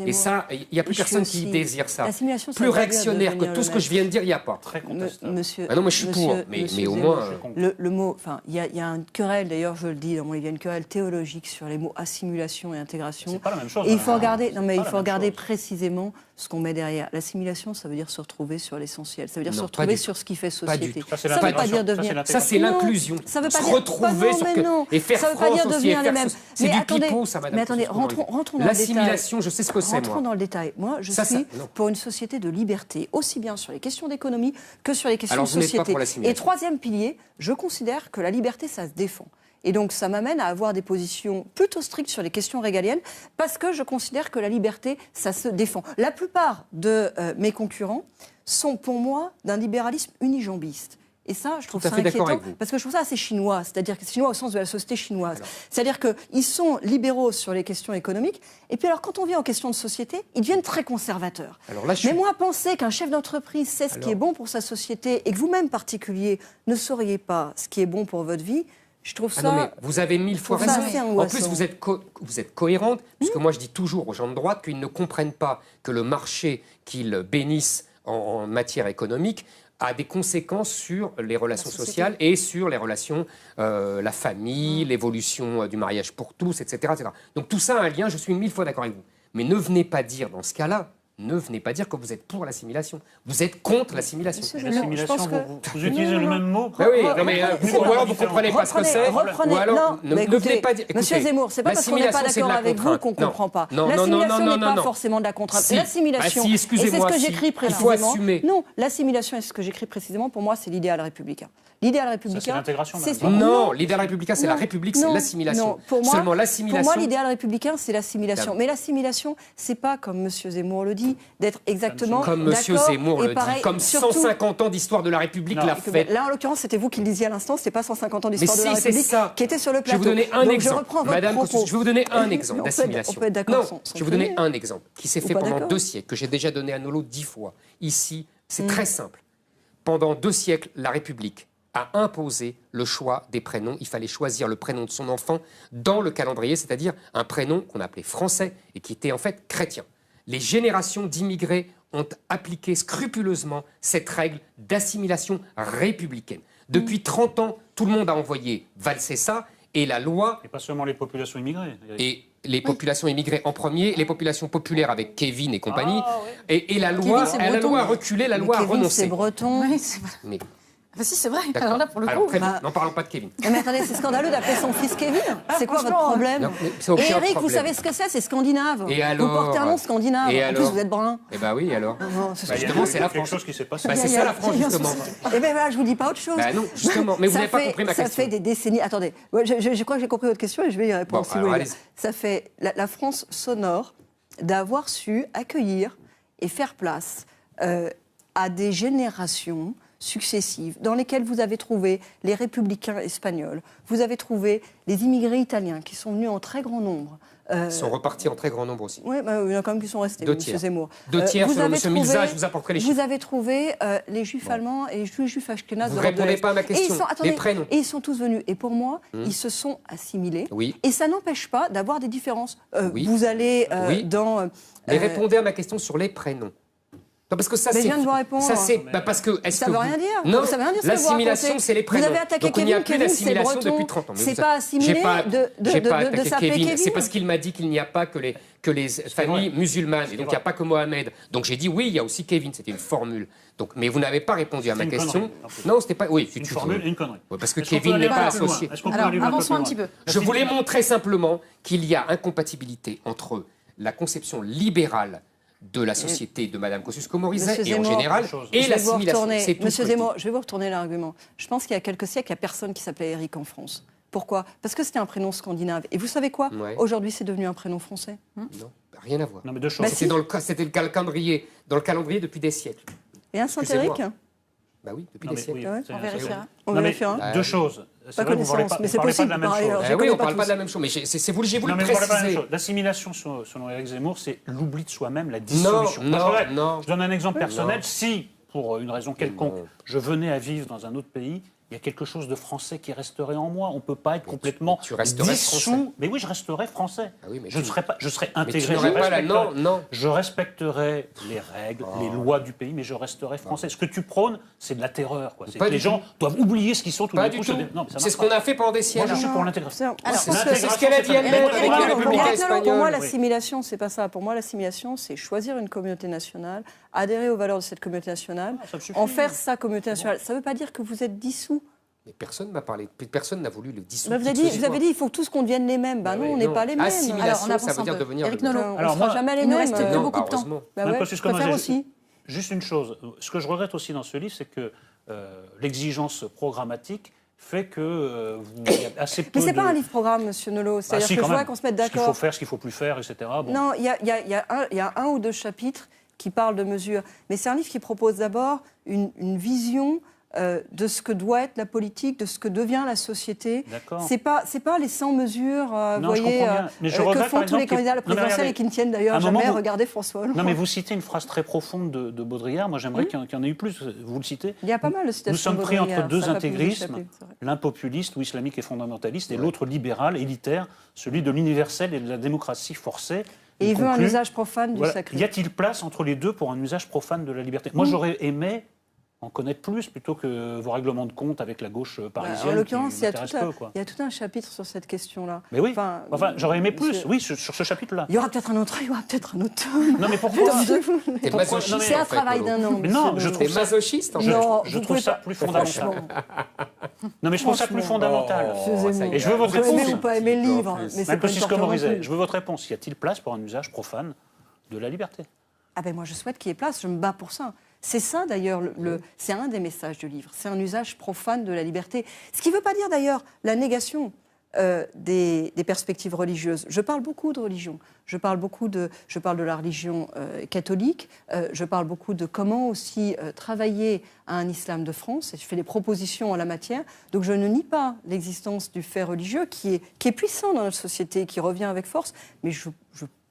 Et ça, il n'y a plus personne qui désire ça. Plus réactionnaire que tout ce que je viens de dire, il n'y a pas.
Très contestable.
Non, moi je suis pour. Mais au moins...
Le mot... Il y a une querelle, d'ailleurs, je le dis dans mon livre, il y a une querelle théologique sur les mots assimilation et intégration.
C'est pas la même chose.
Et il faut regarder précisément ce qu'on met derrière. L'assimilation, ça veut dire se retrouver retrouver sur l'essentiel. Ça veut dire
Non,
se
pas
retrouver
du
sur ce qui fait
Pas du
société.
tout.
Ça, c'est
Ça veut pas dire devenir...
Ça, c'est l'inclusion.
Ça veut pas
Se
dire...
retrouver
non,
sur
mais non.
et faire
ça veut pas
France
dire
aussi,
devenir
et
les
faire
mêmes.
c'est
Mais
du
attendez,
pipeau, ça, madame.
mais attendez, rentrons dans le détail.
L'assimilation, je sais ce que c'est, moi.
Rentrons dans le détail. Moi, je suis
non.
pour une société de liberté, aussi bien sur les questions d'économie que sur les questions
Alors,
de
vous n'êtes pas
société.
pour l'assimilation.
Et troisième pilier, je considère que la liberté, ça se défend. Et donc, ça m'amène à avoir des positions plutôt strictes sur les questions régaliennes, parce que je considère que la liberté, ça se défend. La plupart de mes concurrents sont, pour moi, d'un libéralisme unijambiste. Et ça, je trouve ça inquiétant, parce que je trouve ça assez chinois, c'est-à-dire que c'est chinois au sens de la société chinoise. C'est-à-dire qu'ils sont libéraux sur les questions économiques, et puis alors quand on vient en question de société, ils deviennent très conservateurs. Mais moi, penser qu'un chef d'entreprise sait ce qui est bon pour sa société, et que vous-même, particulier, ne sauriez pas ce qui est bon pour votre vie, je trouve ça...
non, mais vous avez 1000 fois raison. En plus, vous êtes cohérente, puisque moi, je dis toujours aux gens de droite qu'ils ne comprennent pas que le marché qu'ils bénissent en matière économique a des conséquences sur les relations sociales et sur les relations, la famille, l'évolution du mariage pour tous, etc., etc. Donc tout ça a un lien, je suis 1000 fois d'accord avec vous. Mais ne venez pas dire dans ce cas-là, ne venez pas dire que vous êtes pour l'assimilation. Vous êtes contre l'assimilation.
L'assimilation, vous utilisez le même mot.
Oui, non, mais ou alors vous ne comprenez pas ce que c'est. Ou alors ne venez pas dire.
Monsieur Zemmour, c'est pas parce qu'on n'est pas d'accord avec vous qu'on ne comprend pas. L'assimilation n'est pas forcément de la contrainte. L'assimilation, et c'est ce que j'écris précisément. Non, l'assimilation, et c'est ce que j'écris précisément, pour moi, c'est l'idéal républicain. L'idéal républicain,
c'est l'intégration.
Non, l'idéal républicain, c'est la République, c'est l'assimilation. Seulement l'assimilation.
Pour moi, l'idéal républicain, c'est l'assimilation. Mais l'assimilation, c'est pas comme Monsieur Zemmour le dit, d'être exactement
comme Monsieur Zemmour le dit, comme 150 ans d'histoire de la République l'a fait.
Là, en l'occurrence, c'était vous qui le disiez à l'instant, c'était pas 150 ans d'histoire de la République qui était sur le plateau.
Je vais vous donner un exemple.
Madame,
je vais vous donner un exemple d'assimilation.
On peut être d'accord.
Non, je vais vous donner un exemple qui s'est fait pendant 2 siècles, que j'ai déjà donné à Nolo 10 fois. Ici, c'est très simple. Pendant 2 siècles, la République a imposé le choix des prénoms. Il fallait choisir le prénom de son enfant dans le calendrier, c'est-à-dire un prénom qu'on appelait français et qui était en fait chrétien. Les générations d'immigrés ont appliqué scrupuleusement cette règle d'assimilation républicaine. Depuis 30 ans, tout le monde a envoyé valser ça, et la loi...
Et pas seulement les populations immigrées.
Et les populations immigrées en premier, les populations populaires avec Kevin et compagnie, et la loi a reculé, la loi a renoncé.
C'est breton.
Mais...
Ah, si, c'est vrai. Alors là, pour le coup...
N'en parlons pas de Kevin.
Mais attendez, c'est scandaleux d'appeler son fils Kevin. C'est quoi votre problème? Et Eric, vous savez ce que c'est scandinave.
Et alors,
vous portez un nom scandinave.
Et
en plus, vous êtes brun.
Eh bien oui, alors.
Justement, c'est la France. Quelque chose qui s'est passé.
C'est ça la France, justement.
Eh bien voilà, je vous dis pas autre chose.
Non, justement. Mais vous n'avez pas compris ma question.
Ça fait des décennies... Attendez, je crois que j'ai compris votre question et je vais y répondre. Si vous voulez. Ça fait la France s'honore d'avoir su accueillir et faire place à des générations successives, dans lesquelles vous avez trouvé les républicains espagnols, vous avez trouvé les immigrés italiens qui sont venus en très grand nombre.
Ils sont repartis en très grand nombre aussi.
Oui, il y en a quand même qui sont restés, M. Zemmour.
2 tiers, selon M. Milza, je vous apporterai les chiffres.
Vous avez trouvé les juifs allemands et les juifs ashkénazes.
Vous ne répondez pas à ma question. Les prénoms.
Et ils sont tous venus. Et pour moi, ils se sont assimilés.
Oui.
Et ça n'empêche pas d'avoir des différences. Vous allez dans...
Mais répondez à ma question sur les prénoms. Non, parce que ça,
je viens de vous répondre.
Ça, c'est parce que.
Ça ne veut rien dire.
Non,
ça veut rien dire.
L'assimilation, c'est les prénoms.
Vous avez attaqué
Kevin. Il n'y a plus d'assimilation depuis 30 ans.
C'est pas assimilé de s'appeler Kevin.
C'est parce qu'il m'a dit qu'il n'y a pas que les familles musulmanes. Et donc, il n'y a pas que Mohamed. Donc, j'ai dit oui, il y a aussi Kevin. C'était une formule. Donc, mais vous n'avez pas répondu à ma question. Non, c'était pas. Oui,
une formule et une connerie.
Parce que Kevin n'est pas associé.
Alors, avançons un petit peu.
Je voulais montrer simplement qu'il y a incompatibilité entre la conception libérale de la société de Mme Kosciusko-Morizet et en général, et l'assimilation.
Monsieur Zemmour, je vais vous retourner l'argument. Je pense qu'il y a quelques siècles, il n'y a personne qui s'appelait Eric en France. Pourquoi? Parce que c'était un prénom scandinave. Et vous savez quoi? Aujourd'hui, c'est devenu un prénom français.
Non, rien à voir.
Non, mais 2 choses.
C'était le calendrier, dans le calendrier depuis des siècles.
Et un Saint-Éric?
Bah oui, depuis des siècles.
On vérifiera.
2 choses.
Pas connaissance, mais c'est possible.
Oui, on ne parle pas de la même chose, mais c'est vous, j'ai voulu préciser.
L'assimilation, selon Éric Zemmour, c'est l'oubli de soi-même, la dissolution.
Non.
Je donne un exemple personnel. Si, pour une raison quelconque, je venais à vivre dans un autre pays, il y a quelque chose de français qui resterait en moi. On ne peut pas être complètement dissous. Mais oui, je resterai français. Je serai intégré. Je respecterai les règles, les lois du pays, mais je resterai français. Ce que tu prônes, c'est de la terreur. C'est que les gens doivent oublier ce qu'ils sont tout d'un coup.
C'est ce qu'on a fait pendant des siècles.
Moi, je suis pour l'intégration.
C'est ce qu'elle a dit elle-même avec les républicains espagnols.
Pour moi, l'assimilation, c'est pas ça. Pour moi, l'assimilation, c'est choisir une communauté nationale, adhérer aux valeurs de cette communauté nationale, en faire sa communauté nationale. Ça ne veut pas dire que vous êtes dissous.
Mais personne n'a parlé, personne n'a voulu le dissoudre.
Vous avez dit, il faut tous qu'on devienne les mêmes. Non, on n'est pas les mêmes.
Assimilation, ça veut dire devenir les mêmes.
On ne sera jamais les mêmes.
Il ne reste plus beaucoup de temps.
Je préfère aussi.
Juste une chose, ce que je regrette aussi dans ce livre, c'est que l'exigence programmatique fait que il y a assez peu.
Mais c'est pas un livre-programme, Monsieur Nolot. C'est-à-dire que je vois qu'on se mette d'accord.
Ce qu'il faut faire, ce qu'il ne faut plus faire, etc. Bon.
Non, il y a un ou deux chapitres qui parlent de mesures. Mais c'est un livre qui propose d'abord une vision de ce que doit être la politique, de ce que devient la société. C'est pas les 100 mesures, vous voyez, que font tous les candidats à la présidentielle et qui ne tiennent d'ailleurs jamais. Regardez François Hollande.
Non, mais vous citez une phrase très profonde de Baudrillard. Moi, j'aimerais qu'il y en ait eu plus. Vous le citez.
Il y a pas mal de citations.
Nous sommes pris entre deux intégrismes, l'un populiste ou islamique et fondamentaliste, et l'autre libéral, élitaire, celui de l'universel et de la démocratie forcée.
Et il veut un usage profane du sacré.
Y a-t-il place entre les deux pour un usage profane de la liberté? Moi, j'aurais aimé en connaître plus plutôt que vos règlements de compte avec la gauche parisienne.
En l'occurrence, il y a tout un chapitre sur cette question-là.
Mais oui, j'aurais aimé plus, oui, sur ce chapitre-là.
Il y aura peut-être un autre
Non, mais pourquoi?
C'est un travail d'un an.
Mais non, je trouve
ça masochiste.
Je trouve ça plus fondamental. Non, mais je trouve ça plus fondamental.
Et je veux votre réponse. Aimer ou pas aimer le livre.
Un peu Cisco Morizet. Je veux votre réponse. Y a-t-il place pour un usage profane de la liberté?
Ah ben moi, je souhaite qu'il y ait place. Je me bats pour ça. C'est ça d'ailleurs, c'est un des messages du livre, c'est un usage profane de la liberté. Ce qui ne veut pas dire d'ailleurs la négation des perspectives religieuses. Je parle beaucoup de religion, je parle de la religion catholique, je parle beaucoup de comment aussi travailler à un islam de France, et je fais des propositions en la matière. Donc je ne nie pas l'existence du fait religieux qui est puissant dans notre société, qui revient avec force, mais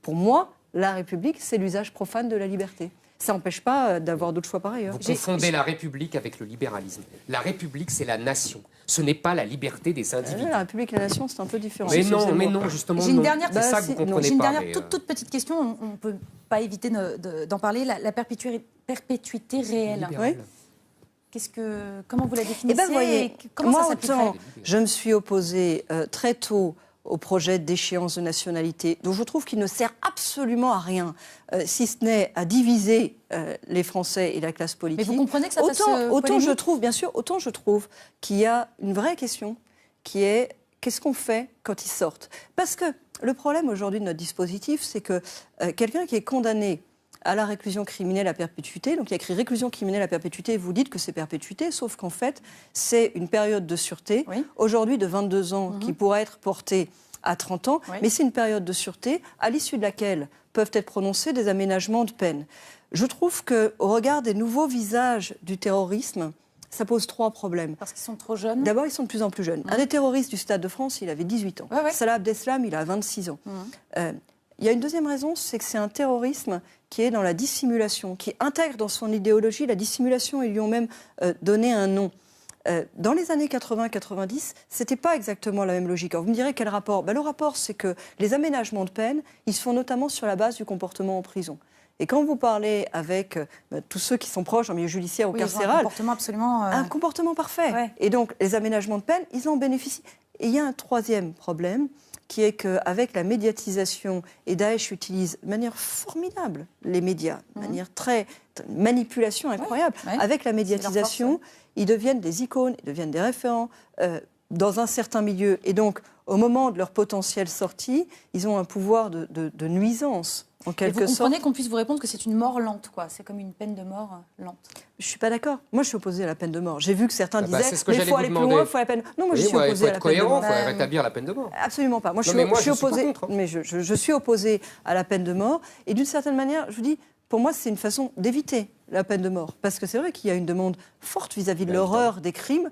pour moi, la République, c'est l'usage profane de la liberté. Ça n'empêche pas d'avoir d'autres choix par ailleurs.
Vous confondez la République avec le libéralisme. La République, c'est la nation. Ce n'est pas la liberté des individus.
La République et la nation, c'est un peu différent.
Mais non, justement,
j'ai une dernière,
c'est ça que vous comprenez pas.
J'ai une dernière toute petite question, on ne peut pas éviter d'en parler, la perpétuité réelle.
Oui.
Comment vous la définissez?
Vous voyez, moi, autant je me suis opposée très tôt au projet d'échéance de nationalité, dont je trouve qu'il ne sert absolument à rien, si ce n'est à diviser les Français et la classe politique.
Mais vous comprenez que ça fasse
autant je trouve, bien sûr, autant je trouve qu'il y a une vraie question qui est qu'est-ce qu'on fait quand ils sortent? Parce que le problème aujourd'hui de notre dispositif, c'est que quelqu'un qui est condamné à la réclusion criminelle à perpétuité. Donc il y a écrit réclusion criminelle à perpétuité et vous dites que c'est perpétuité, sauf qu'en fait, c'est une période de sûreté, aujourd'hui de 22 ans, qui pourrait être portée à 30 ans, mais c'est une période de sûreté à l'issue de laquelle peuvent être prononcés des aménagements de peine. Je trouve qu'au regard des nouveaux visages du terrorisme, ça pose trois problèmes.
Parce qu'ils sont trop jeunes?
D'abord, ils sont de plus en plus jeunes. Un des terroristes du Stade de France, il avait 18 ans. Salah Abdeslam, il a 26 ans. Il y a une deuxième raison, c'est que c'est un terrorisme qui est dans la dissimulation, qui intègre dans son idéologie la dissimulation. Ils lui ont même donné un nom. Dans les années 80-90, ce n'était pas exactement la même logique. Alors vous me direz quel rapport? Le rapport, c'est que les aménagements de peine, ils se font notamment sur la base du comportement en prison. Et quand vous parlez avec tous ceux qui sont proches en milieu judiciaire ou carcéral,
un comportement absolument...
Un comportement parfait. Et donc, les aménagements de peine, ils en bénéficient. Et il y a un troisième problème, qui est qu'avec la médiatisation, et Daesh utilise de manière formidable les médias, de manière manipulation incroyable, avec la médiatisation, ils deviennent des icônes, ils deviennent des référents dans un certain milieu. Et donc, au moment de leur potentielle sortie, ils ont un pouvoir de nuisance, en quelque sorte.
Vous comprenez qu'on puisse vous répondre que c'est une mort lente, quoi. C'est comme une peine de mort lente.
Je ne suis pas d'accord. Moi, je suis opposée à la peine de mort. J'ai vu que certains disaient mais il faut aller plus loin, il faut la peine. Non, moi, je suis opposée à la peine de mort.
Il faut être cohérent, il faut rétablir la peine de mort.
Absolument pas. Moi, je suis opposée. Mais je suis opposée à la peine de mort. Et d'une certaine manière, je vous dis, pour moi, c'est une façon d'éviter la peine de mort. Parce que c'est vrai qu'il y a une demande forte vis-à-vis de l'horreur des crimes.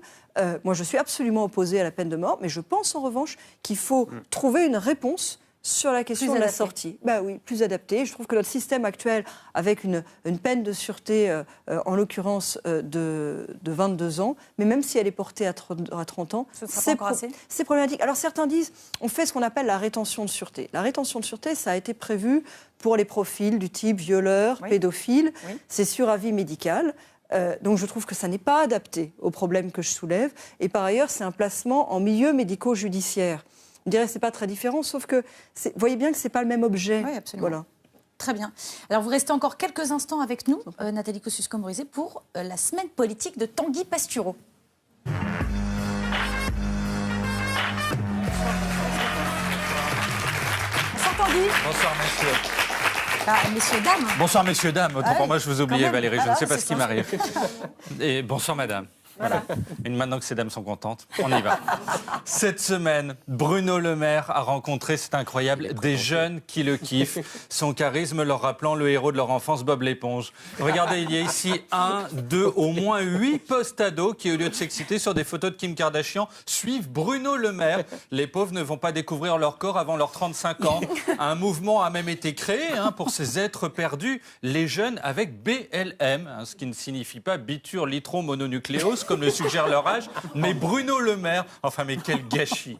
Moi, je suis absolument opposée à la peine de mort, mais je pense en revanche qu'il faut trouver une réponse sur la question de la sortie. Oui, plus adaptée. Je trouve que notre système actuel, avec une peine de sûreté, en l'occurrence de 22 ans, mais même si elle est portée à 30 ans, c'est problématique. Alors certains disent, on fait ce qu'on appelle la rétention de sûreté. La rétention de sûreté, ça a été prévu pour les profils du type violeur, pédophile. C'est sur avis médical. Donc je trouve que ça n'est pas adapté au problème que je soulève. Et par ailleurs, c'est un placement en milieu médico-judiciaire. On dirait que ce n'est pas très différent, sauf que vous voyez bien que ce n'est pas le même objet.
Oui, absolument.
Voilà.
Très bien. Alors, vous restez encore quelques instants avec nous, Nathalie Kosciusko-Morizet, pour la semaine politique de Tanguy Pastureau. Bonsoir Tanguy.
Bonsoir messieurs.
Messieurs, dames.
Bonsoir messieurs, dames. Autant pour moi, je vous oubliais Valérie, je ne sais pas ce qui
ça.
m'arrive. Et bonsoir madame. Voilà. Et maintenant que ces dames sont contentes, on y va. Cette semaine, Bruno Le Maire a rencontré, c'est incroyable, des jeunes qui le kiffent. Son charisme leur rappelant le héros de leur enfance, Bob l'éponge. Regardez, il y a ici 1, 2, au moins 8 post-ados qui, au lieu de s'exciter sur des photos de Kim Kardashian, suivent Bruno Le Maire. Les pauvres ne vont pas découvrir leur corps avant leurs 35 ans. Un mouvement a même été créé pour ces êtres perdus, les jeunes avec BLM, ce qui ne signifie pas bitur-litron-mononucléose, comme le suggère leur âge, mais Bruno Le Maire. Enfin, mais quel gâchis.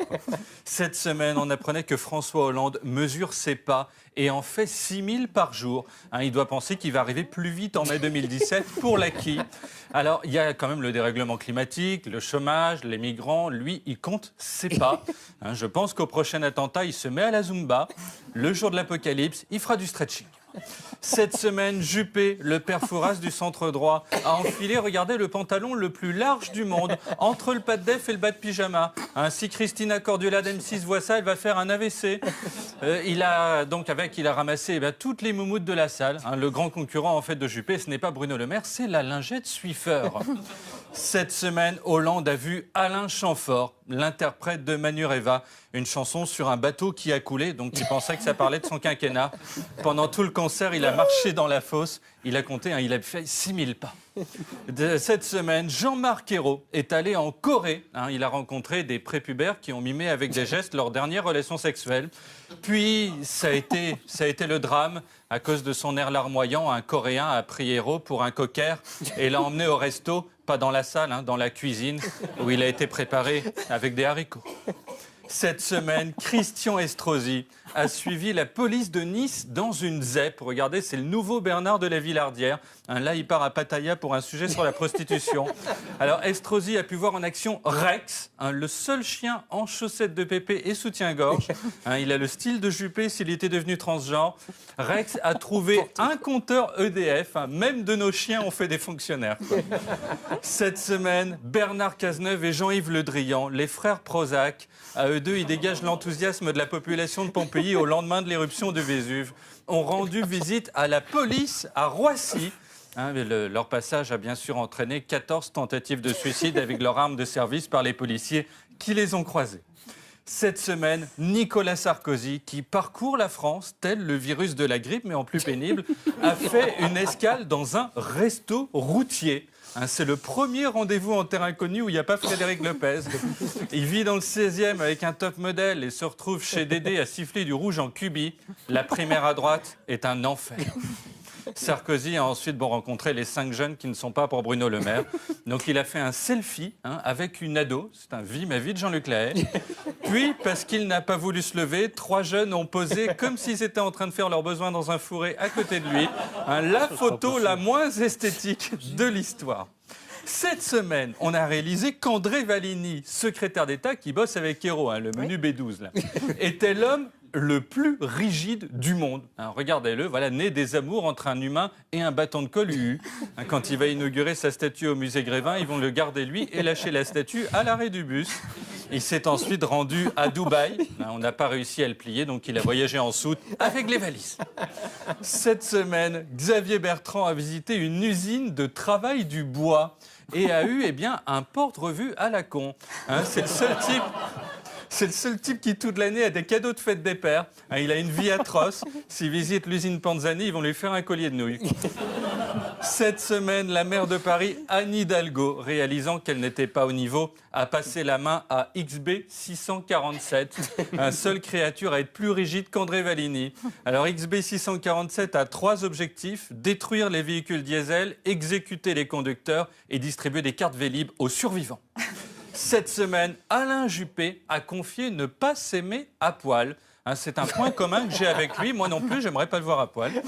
Cette semaine, on apprenait que François Hollande mesure ses pas et en fait 6000 par jour. Il doit penser qu'il va arriver plus vite en mai 2017 pour l'acquis. Alors, il y a quand même le dérèglement climatique, le chômage, les migrants. Lui, il compte ses pas. Je pense qu'au prochain attentat, il se met à la Zumba. Le jour de l'apocalypse, il fera du stretching. Cette semaine, Juppé, le père Fouras du centre droit, a enfilé, regardez, le pantalon le plus large du monde, entre le pas de def et le bas de pyjama. Si Christina Cordula d'M6 voit ça, elle va faire un AVC. Il a ramassé toutes les moumoutes de la salle. Le grand concurrent en fait de Juppé, ce n'est pas Bruno Le Maire, c'est la lingette Swiffer. Cette semaine, Hollande a vu Alain Chamfort, l'interprète de Manureva, une chanson sur un bateau qui a coulé, donc il pensait que ça parlait de son quinquennat. Pendant tout le concert, il a marché dans la fosse, il a compté, il a fait 6000 pas. Cette semaine, Jean-Marc Ayrault est allé en Corée. Il a rencontré des prépubères qui ont mimé avec des gestes leur dernière relation sexuelle. Puis, ça a été le drame. À cause de son air larmoyant, un Coréen a pris Ayrault pour un cocker et l'a emmené au resto, pas dans la salle, dans la cuisine, où il a été préparé avec des haricots. Cette semaine, Christian Estrosi a suivi la police de Nice dans une ZEP. Regardez, c'est le nouveau Bernard de la Villardière. Là, il part à Pattaya pour un sujet sur la prostitution. Alors, Estrosi a pu voir en action Rex, le seul chien en chaussettes de pépé et soutien-gorge. Il a le style de Juppé s'il était devenu transgenre. Rex a trouvé un compteur EDF. Même de nos chiens, on fait des fonctionnaires. Cette semaine, Bernard Cazeneuve et Jean-Yves Le Drian, les frères Prozac, à eux deux, ils dégagent l'enthousiasme de la population de Pompéi au lendemain de l'éruption de Vésuve, ont rendu visite à la police à Roissy. Leur passage a bien sûr entraîné 14 tentatives de suicide avec leur arme de service par les policiers qui les ont croisés. Cette semaine, Nicolas Sarkozy, qui parcourt la France, tel le virus de la grippe, mais en plus pénible, a fait une escale dans un resto routier. C'est le premier rendez-vous en terre inconnue où il n'y a pas Frédéric Lopez. Il vit dans le 16e avec un top modèle et se retrouve chez Dédé à siffler du rouge en cubi. La primaire à droite est un enfer. Sarkozy a ensuite rencontré les 5 jeunes qui ne sont pas pour Bruno Le Maire. Donc il a fait un selfie avec une ado. C'est un vie ma vie de Jean-Luc Lahaye. Puis, parce qu'il n'a pas voulu se lever, 3 jeunes ont posé comme s'ils étaient en train de faire leurs besoins dans un fourré à côté de lui. La photo la moins esthétique de l'histoire. Cette semaine, on a réalisé qu'André Valigny, secrétaire d'État qui bosse avec Ayrault, le menu B12, là, était l'homme le plus rigide du monde. Regardez-le, voilà, né des amours entre un humain et un bâton de colle UU. Quand il va inaugurer sa statue au musée Grévin, ils vont le garder lui et lâcher la statue à l'arrêt du bus. Il s'est ensuite rendu à Dubaï. On n'a pas réussi à le plier, donc il a voyagé en soute avec les valises. Cette semaine, Xavier Bertrand a visité une usine de travail du bois et a eu un porte-revue à la con. C'est le seul type qui, toute l'année, a des cadeaux de fête des pères. Il a une vie atroce. S'il visite l'usine Panzani, ils vont lui faire un collier de nouilles. Cette semaine, la maire de Paris, Anne Hidalgo, réalisant qu'elle n'était pas au niveau, a passé la main à XB 647, un seule créature à être plus rigide qu'André Valigny. Alors XB 647 a 3 objectifs: détruire les véhicules diesel, exécuter les conducteurs et distribuer des cartes Vélib aux survivants. Cette semaine, Alain Juppé a confié ne pas s'aimer à poil. Hein, c'est un point commun que j'ai avec lui. Moi non plus, j'aimerais pas le voir à poil.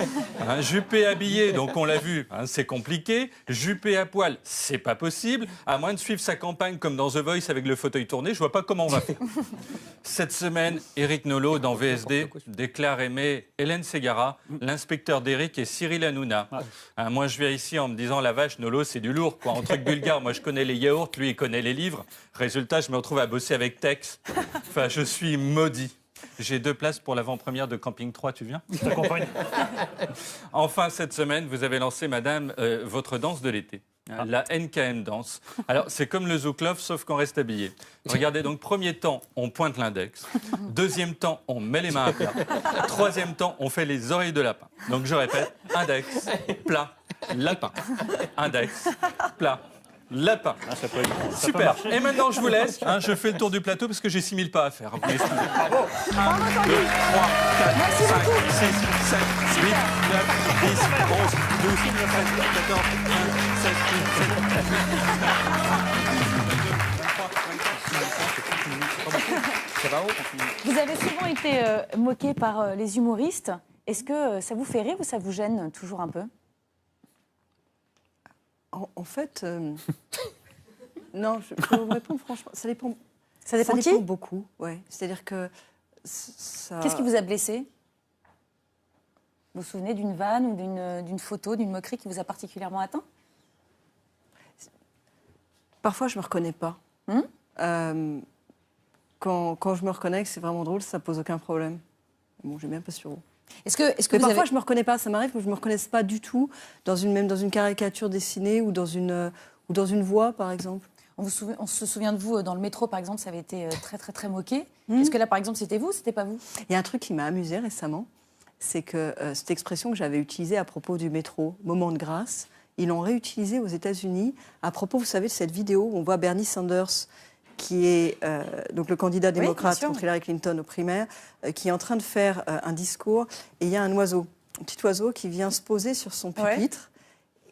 Hein, Juppé habillé, donc on l'a vu, hein, c'est compliqué. Juppé à poil, c'est pas possible. À moins de suivre sa campagne comme dans The Voice avec le fauteuil tourné, je vois pas comment on va faire. Cette semaine, Éric Nolot, dans VSD, déclare aimer Hélène Ségara, l'inspecteur d'Éric et Cyril Hanouna. Hein, moi, je viens ici en me disant, la vache, Nolot, c'est du lourd, quoi. En truc bulgare, moi, je connais les yaourts, lui, il connaît les livres. Résultat, je me retrouve à bosser avec Tex. Enfin, je suis maudit. J'ai 2 places pour l'avant-première de Camping 3, tu viens?
Je t'accompagne.
Enfin, cette semaine, vous avez lancé, madame, votre danse de l'été. La NKM danse. Alors, c'est comme le Zouk Love, sauf qu'on reste habillé. Regardez, donc, premier temps, on pointe l'index. Deuxième temps, on met les mains à plat. Troisième temps, on fait les oreilles de lapin. Donc, je répète, index, plat, lapin. Index, plat, lapin.
Ah, ça peut
Super.
marcher.
Et maintenant, je vous laisse. Hein, je fais le tour du plateau parce que j'ai 6000 pas à faire. Vous m'excusez. 1, 2, 3, 4, 5, 6, 7, 8, 9, 10, 11, 12, 13, 14, 15, 16, 17, 18, 19, 20, 21, 22, 23, 24, 25, 26, 27, 28, 29, 30.
Vous avez souvent été moqué par les humoristes. Est-ce que ça vous fait rire ou ça vous gêne toujours un peu?
En fait, non, je peux vous répondre franchement. Ça dépend.
Ça dépend qui?
Beaucoup, ouais. C'est-à-dire que ça.
Qu'est-ce qui vous a blessé? Vous vous souvenez d'une vanne ou d'une photo, d'une moquerie qui vous a particulièrement atteint?
Parfois, je me reconnais pas. Quand je me reconnais que c'est vraiment drôle, ça pose aucun problème. Bon, j'ai bien pas sur vous.
Est-ce que
Mais
vous
parfois,
avez...
je me reconnais pas. Ça m'arrive que je me reconnaisse pas du tout, même dans une caricature dessinée ou dans une voix, par exemple.
On se souvient de vous dans le métro, par exemple, ça avait été très, très, très moqué. Est-ce que là, par exemple, c'était vous ou c'était pas vous?
Il y a un truc qui m'a amusée récemment, c'est que cette expression que j'avais utilisée à propos du métro, moment de grâce, ils l'ont réutilisée aux États-Unis à propos, vous savez, de cette vidéo où on voit Bernie Sanders, qui est donc le candidat démocrate contre Hillary Clinton aux primaires, qui est en train de faire un discours, et il y a un oiseau, un petit oiseau qui vient se poser sur son pupitre,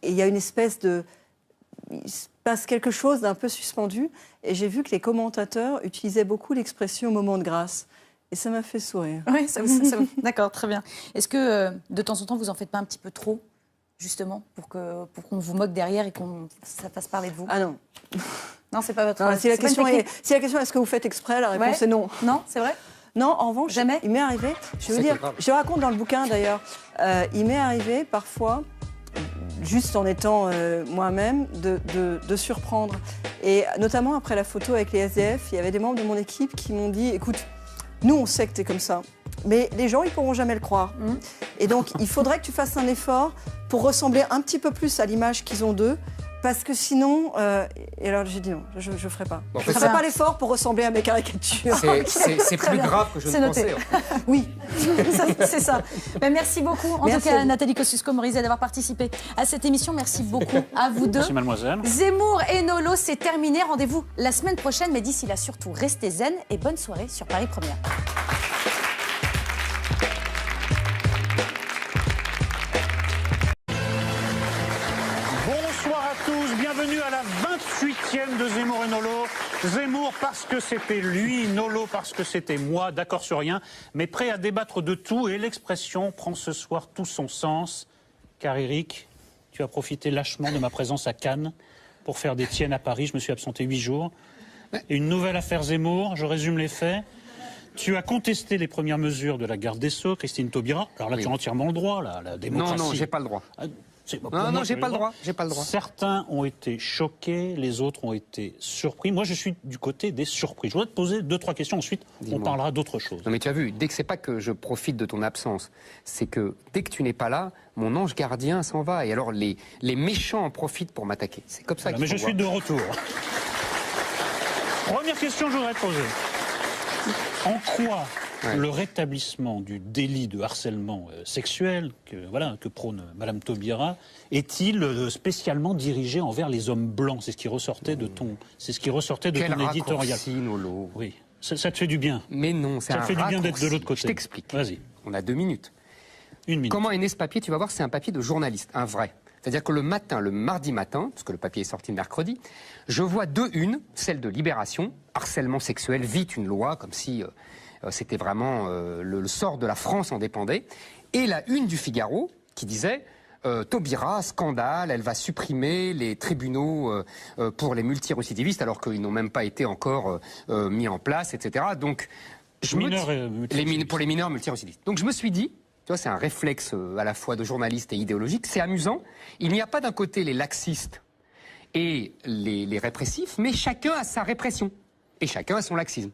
et il y a une espèce de... Il se passe quelque chose d'un peu suspendu, et j'ai vu que les commentateurs utilisaient beaucoup l'expression « moment de grâce ». Et ça m'a fait sourire.
Oui, d'accord, très bien. Est-ce que de temps en temps, vous en faites pas un petit peu trop, justement, pour qu'on vous moque derrière et ça fasse parler de vous?
Ah non.
Non, c'est pas votre...
Non, si la question est est-ce que vous faites exprès, la réponse est non.
Non, c'est vrai?
Non, en revanche,
jamais.
Il m'est arrivé, je vais vous dire, je raconte dans le bouquin d'ailleurs, il m'est arrivé parfois, juste en étant moi-même, de surprendre. Et notamment après la photo avec les SDF, il y avait des membres de mon équipe qui m'ont dit, écoute, nous on sait que t'es comme ça, mais les gens ils pourront jamais le croire. Et donc il faudrait que tu fasses un effort pour ressembler un petit peu plus à l'image qu'ils ont d'eux. Parce que sinon, et alors j'ai dit non, je ne ferai pas.
Bon,
je ne ferai pas l'effort pour ressembler à mes caricatures.
C'est plus grave que je ne pensais.
Oui,
c'est ça. Ben, merci beaucoup, en tout cas, Nathalie Kosciusko-Morizet, d'avoir participé à cette émission. Merci beaucoup à vous deux.
Merci, mademoiselle.
Zemmour et Nolot, c'est terminé. Rendez-vous la semaine prochaine, mais d'ici là, surtout, restez zen et bonne soirée sur Paris Première.
Bienvenue à la 28e de Zemmour et Nolot. Zemmour parce que c'était lui, Nolot parce que c'était moi, d'accord sur rien, mais prêt à débattre de tout, et l'expression prend ce soir tout son sens. Car Éric, tu as profité lâchement de ma présence à Cannes pour faire des tiennes à Paris. Je me suis absenté 8 jours. Et une nouvelle affaire Zemmour, je résume les faits. Tu as contesté les premières mesures de la garde des Sceaux, Christine Taubira. Alors là, tu as entièrement le droit, la démocratie.
Non, j'ai pas le droit.
Non,
j'ai pas le droit. J'ai pas le droit.
Certains ont été choqués, les autres ont été surpris. Moi, je suis du côté des surpris. Je voudrais te poser 2-3 questions. Ensuite, on parlera d'autre chose.
Non, mais tu as vu, dès que c'est pas que je profite de ton absence, c'est que dès que tu n'es pas là, mon ange gardien s'en va. Et alors, les méchants en profitent pour m'attaquer. C'est comme ça.
Mais je suis de retour. Première question que je voudrais te poser. En quoi le rétablissement du délit de harcèlement sexuel que prône Mme Taubira est-il spécialement dirigé envers les hommes blancs? C'est ce qui ressortait de ton, éditorial.
Nolot.
Oui, ça te fait du bien.
Mais non, c'est un raccourci.
Ça fait du bien d'être de l'autre côté.
Je t'explique.
Vas-y.
On a 2 minutes.
1 minute.
Comment est né ce papier? Tu vas voir, c'est un papier de journaliste, un vrai. C'est-à-dire que le mardi matin, parce que le papier est sorti le mercredi, je vois 2 unes, celle de Libération, harcèlement sexuel, vite une loi, comme si C'était vraiment le sort de la France en dépendait. Et la une du Figaro qui disait Taubira, scandale, elle va supprimer les tribunaux pour les multirécidivistes alors qu'ils n'ont même pas été encore mis en place, etc. Donc, pour les mineurs multirécidivistes. Donc je me suis dit, tu vois, c'est un réflexe à la fois de journaliste et idéologique, c'est amusant. Il n'y a pas d'un côté les laxistes et les répressifs, mais chacun a sa répression et chacun a son laxisme.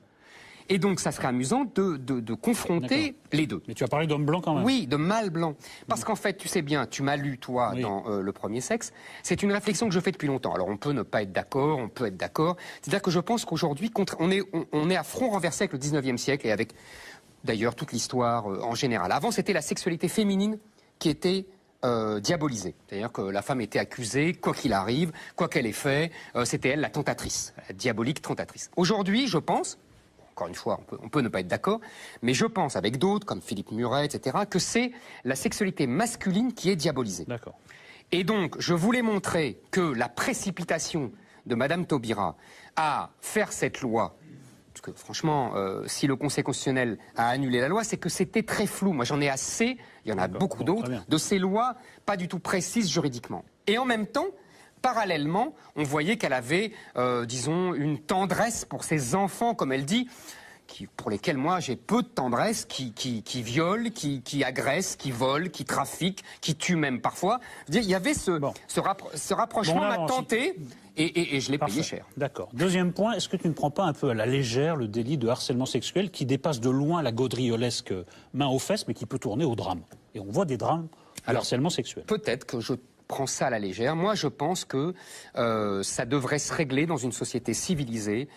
Et donc, ça serait amusant de confronter les deux.
Mais tu as parlé d'homme blanc quand même.
Oui, de mâle blanc. Parce qu'en fait, tu sais bien, tu m'as lu, toi, dans Le Premier Sexe. C'est une réflexion que je fais depuis longtemps. Alors, on peut ne pas être d'accord, on peut être d'accord. C'est-à-dire que je pense qu'aujourd'hui, on est à front renversé avec le 19e siècle et avec, d'ailleurs, toute l'histoire en général. Avant, c'était la sexualité féminine qui était diabolisée. C'est-à-dire que la femme était accusée, quoi qu'il arrive, quoi qu'elle ait fait, c'était elle la tentatrice, la diabolique tentatrice. Aujourd'hui, je pense... Encore une fois, on peut ne pas être d'accord, mais je pense, avec d'autres, comme Philippe Muret, etc., que c'est la sexualité masculine qui est diabolisée.
D'accord.
Et donc, je voulais montrer que la précipitation de Madame Taubira à faire cette loi, parce que franchement, si le Conseil constitutionnel a annulé la loi, c'est que c'était très flou. Moi, j'en ai assez, il y en a beaucoup d'autres, de ces lois pas du tout précises juridiquement. Et en même temps, parallèlement, on voyait qu'elle avait, disons, une tendresse pour ses enfants, comme elle dit, pour lesquels moi j'ai peu de tendresse, qui violent, qui agressent, qui volent, qui trafiquent, qui tuent même parfois. Je veux dire, il y avait ce rapprochement m'a tenté et je l'ai payé cher.
D'accord. Deuxième point, est-ce que tu ne prends pas un peu à la légère le délit de harcèlement sexuel qui dépasse de loin la gaudriolesque main aux fesses, mais qui peut tourner au drame? Et on voit des drames de harcèlement sexuel.
Peut-être que je prends ça à la légère. Moi, je pense que ça devrait se régler dans une société civilisée,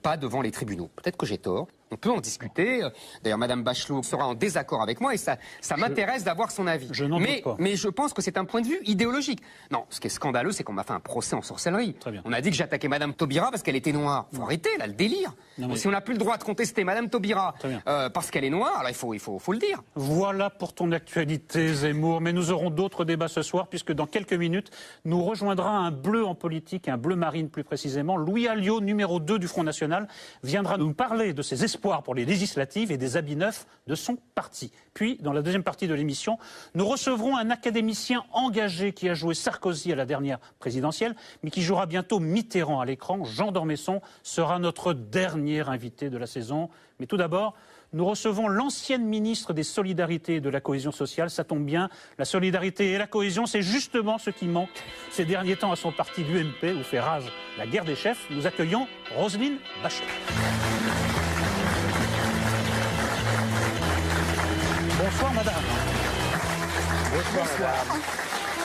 pas devant les tribunaux. Peut-être que j'ai tort. On peut en discuter. D'ailleurs, Madame Bachelot sera en désaccord avec moi et ça m'intéresse d'avoir son avis.
Je n'en doute pas.
Mais je pense que c'est un point de vue idéologique. Non, ce qui est scandaleux, c'est qu'on m'a fait un procès en sorcellerie.
Très bien.
On a dit que j'attaquais Madame Taubira parce qu'elle était noire. Faut arrêter, là, le délire. Non, si on n'a plus le droit de contester Madame Taubira parce qu'elle est noire, alors il faut le dire.
Voilà pour ton actualité, Zemmour. Mais nous aurons d'autres débats ce soir, puisque dans quelques minutes, nous rejoindra un bleu en politique, un bleu marine plus précisément. Louis Alliot, numéro 2 du Front National, viendra nous parler de ses espoirs pour les législatives et des habits neufs de son parti. Puis, dans la deuxième partie de l'émission, nous recevrons un académicien engagé qui a joué Sarkozy à la dernière présidentielle, mais qui jouera bientôt Mitterrand à l'écran. Jean d'Ormesson sera notre dernier invité de la saison. Mais tout d'abord, nous recevons l'ancienne ministre des Solidarités et de la Cohésion sociale. Ça tombe bien, la solidarité et la cohésion, c'est justement ce qui manque ces derniers temps à son parti, l'UMP, où fait rage la guerre des chefs. Nous accueillons Roselyne Bachelot. Bonsoir, madame.
Bonsoir, madame.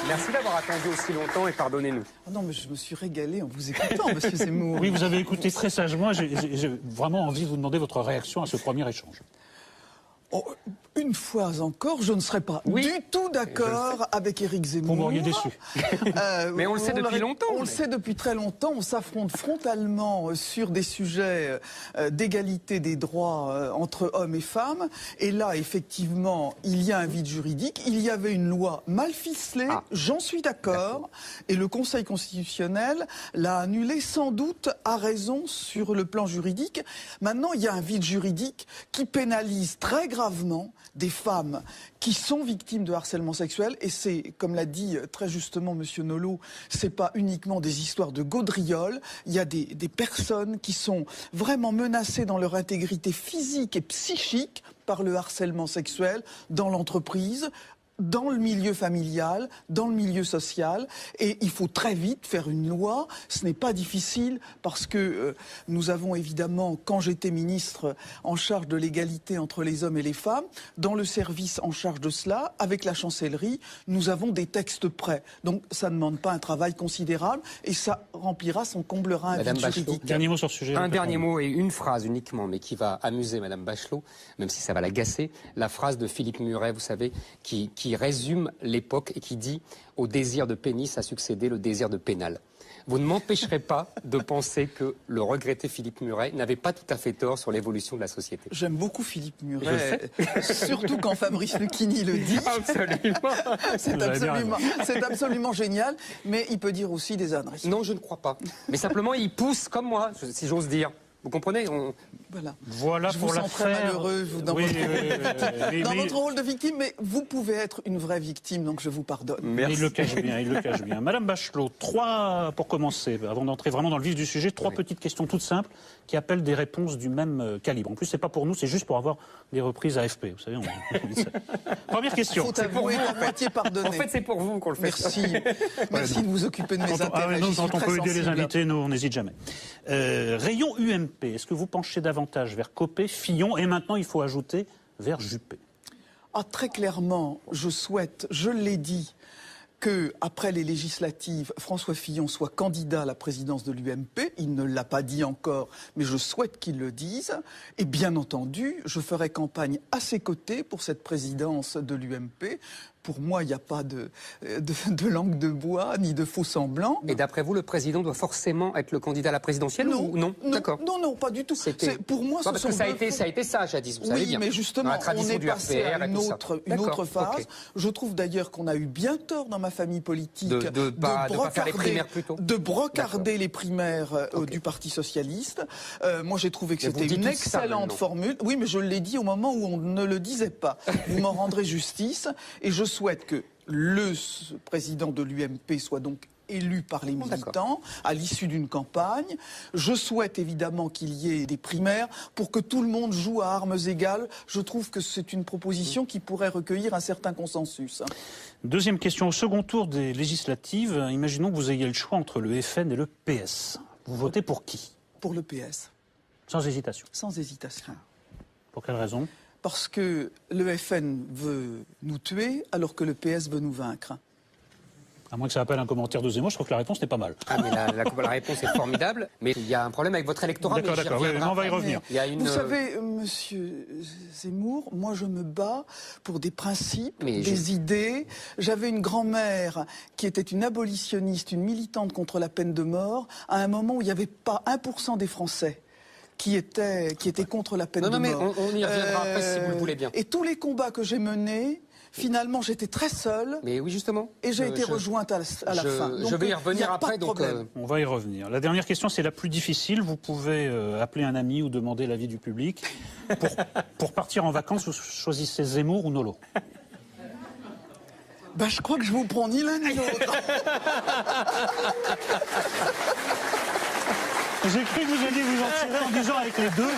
Merci d'avoir attendu aussi longtemps et pardonnez-nous.
Oh non, mais je me suis régalé en vous écoutant, monsieur Zemmour.
Oui, vous avez écouté très sagement. J'ai vraiment envie de vous demander votre réaction à ce premier échange.
Oh, une fois encore, je ne serais pas du tout d'accord avec Éric Zemmour.
Vous m'auriez déçu.
Mais on le sait depuis longtemps.
On le sait depuis très longtemps. On s'affronte frontalement sur des sujets d'égalité des droits entre hommes et femmes. Et là, effectivement, il y a un vide juridique. Il y avait une loi mal ficelée, j'en suis d'accord. Et le Conseil constitutionnel l'a annulée sans doute à raison sur le plan juridique. Maintenant, il y a un vide juridique qui pénalise très gravement des femmes qui sont victimes de harcèlement sexuel. Et c'est, comme l'a dit très justement monsieur Nolot, c'est pas uniquement des histoires de gaudrioles. Il y a des personnes qui sont vraiment menacées dans leur intégrité physique et psychique par le harcèlement sexuel dans l'entreprise, dans le milieu familial, dans le milieu social, et il faut très vite faire une loi. Ce n'est pas difficile parce que nous avons évidemment, quand j'étais ministre en charge de l'égalité entre les hommes et les femmes, dans le service en charge de cela, avec la chancellerie, nous avons des textes prêts. Donc ça ne demande pas un travail considérable et ça remplira, son comblera un vide juridique.
Dernier mot sur ce sujet.
Un dernier mot et une phrase uniquement, mais qui va amuser Madame Bachelot, même si ça va l'agacer. La phrase de Philippe Muret, vous savez, qui résume l'époque et qui dit « Au désir de pénis a succédé le désir de pénal ». Vous ne m'empêcherez pas de penser que le regretté Philippe Muret n'avait pas tout à fait tort sur l'évolution de la société.
J'aime beaucoup Philippe Muret, surtout quand Fabrice Lucchini le dit.
Absolument.
C'est absolument génial, mais il peut dire aussi des âneries.
Non, je ne crois pas. Mais simplement, il pousse comme moi, si j'ose dire. Vous comprenez?
Voilà
je
vous
pour
sens très
l'affaire.
malheureux dans, votre rôle de victime, mais vous pouvez être une vraie victime, donc je vous pardonne.
Merci. Il le cache bien. Madame Bachelot, pour commencer, avant d'entrer vraiment dans le vif du sujet, trois petites questions toutes simples qui appellent des réponses du même calibre. En plus, c'est pas pour nous, c'est juste pour avoir des reprises AFP. Vous savez, Première question.
Faut avouer à moitié pardonner.
En fait, c'est pour vous qu'on le fait.
Merci de vous occuper de mes intérêts.
Quand on peut aider les invités, nous, on n'hésite jamais. Rayon UMP, est-ce que vous penchez davantage vers Copé, Fillon, et maintenant il faut ajouter vers Juppé?
Très clairement, je souhaite, je l'ai dit, que après les législatives, François Fillon soit candidat à la présidence de l'UMP. Il ne l'a pas dit encore, mais je souhaite qu'il le dise. Et bien entendu, je ferai campagne à ses côtés pour cette présidence de l'UMP. Pour moi, il n'y a pas de langue de bois, ni de faux semblants.
Et d'après vous, le président doit forcément être le candidat à la présidentielle ou non? D'accord.
Non, pas du tout.
Pour moi, parce que ça a été ça, jadis, vous savez bien.
Oui, mais justement, on est passé à une autre phase. Okay. Je trouve d'ailleurs qu'on a eu bien tort dans ma famille politique
de pas faire les primaires plus tôt.
De brocarder les primaires du Parti Socialiste. Moi, j'ai trouvé que c'était une excellente formule. Oui, mais je l'ai dit au moment où on ne le disait pas. Vous m'en rendrez justice. Et je souhaite que le président de l'UMP soit donc élu par les militants à l'issue d'une campagne. Je souhaite évidemment qu'il y ait des primaires pour que tout le monde joue à armes égales. Je trouve que c'est une proposition qui pourrait recueillir un certain consensus.
Deuxième question. Au second tour des législatives, imaginons que vous ayez le choix entre le FN et le PS. Vous votez pour qui?
Pour le PS.
Sans hésitation?
Sans hésitation.
Pour quelle raison?
Parce que le FN veut nous tuer alors que le PS veut nous vaincre.
À moins que ça appelle un commentaire de Zemmour, je trouve que la réponse n'est pas mal.
Mais la réponse est formidable, mais il y a un problème avec votre électorat.
D'accord, on va y revenir.
Vous savez, monsieur Zemmour, moi je me bats pour des principes, des idées. J'avais une grand-mère qui était une abolitionniste, une militante contre la peine de mort, à un moment où il n'y avait pas 1% des Français qui étaient contre la peine de mort.
Non, mais on y reviendra après si vous le voulez bien.
Et tous les combats que j'ai menés, finalement, j'étais très seule.
Mais oui, justement.
Et j'ai été rejointe à la fin.
Je vais y revenir après. Donc,
on va y revenir. La dernière question, c'est la plus difficile. Vous pouvez appeler un ami ou demander l'avis du public. Pour partir en vacances, vous choisissez Zemmour ou Nolo?
Je crois que je vous prends ni l'un ni l'autre.
J'ai cru que vous alliez vous en tirer en disant avec les deux,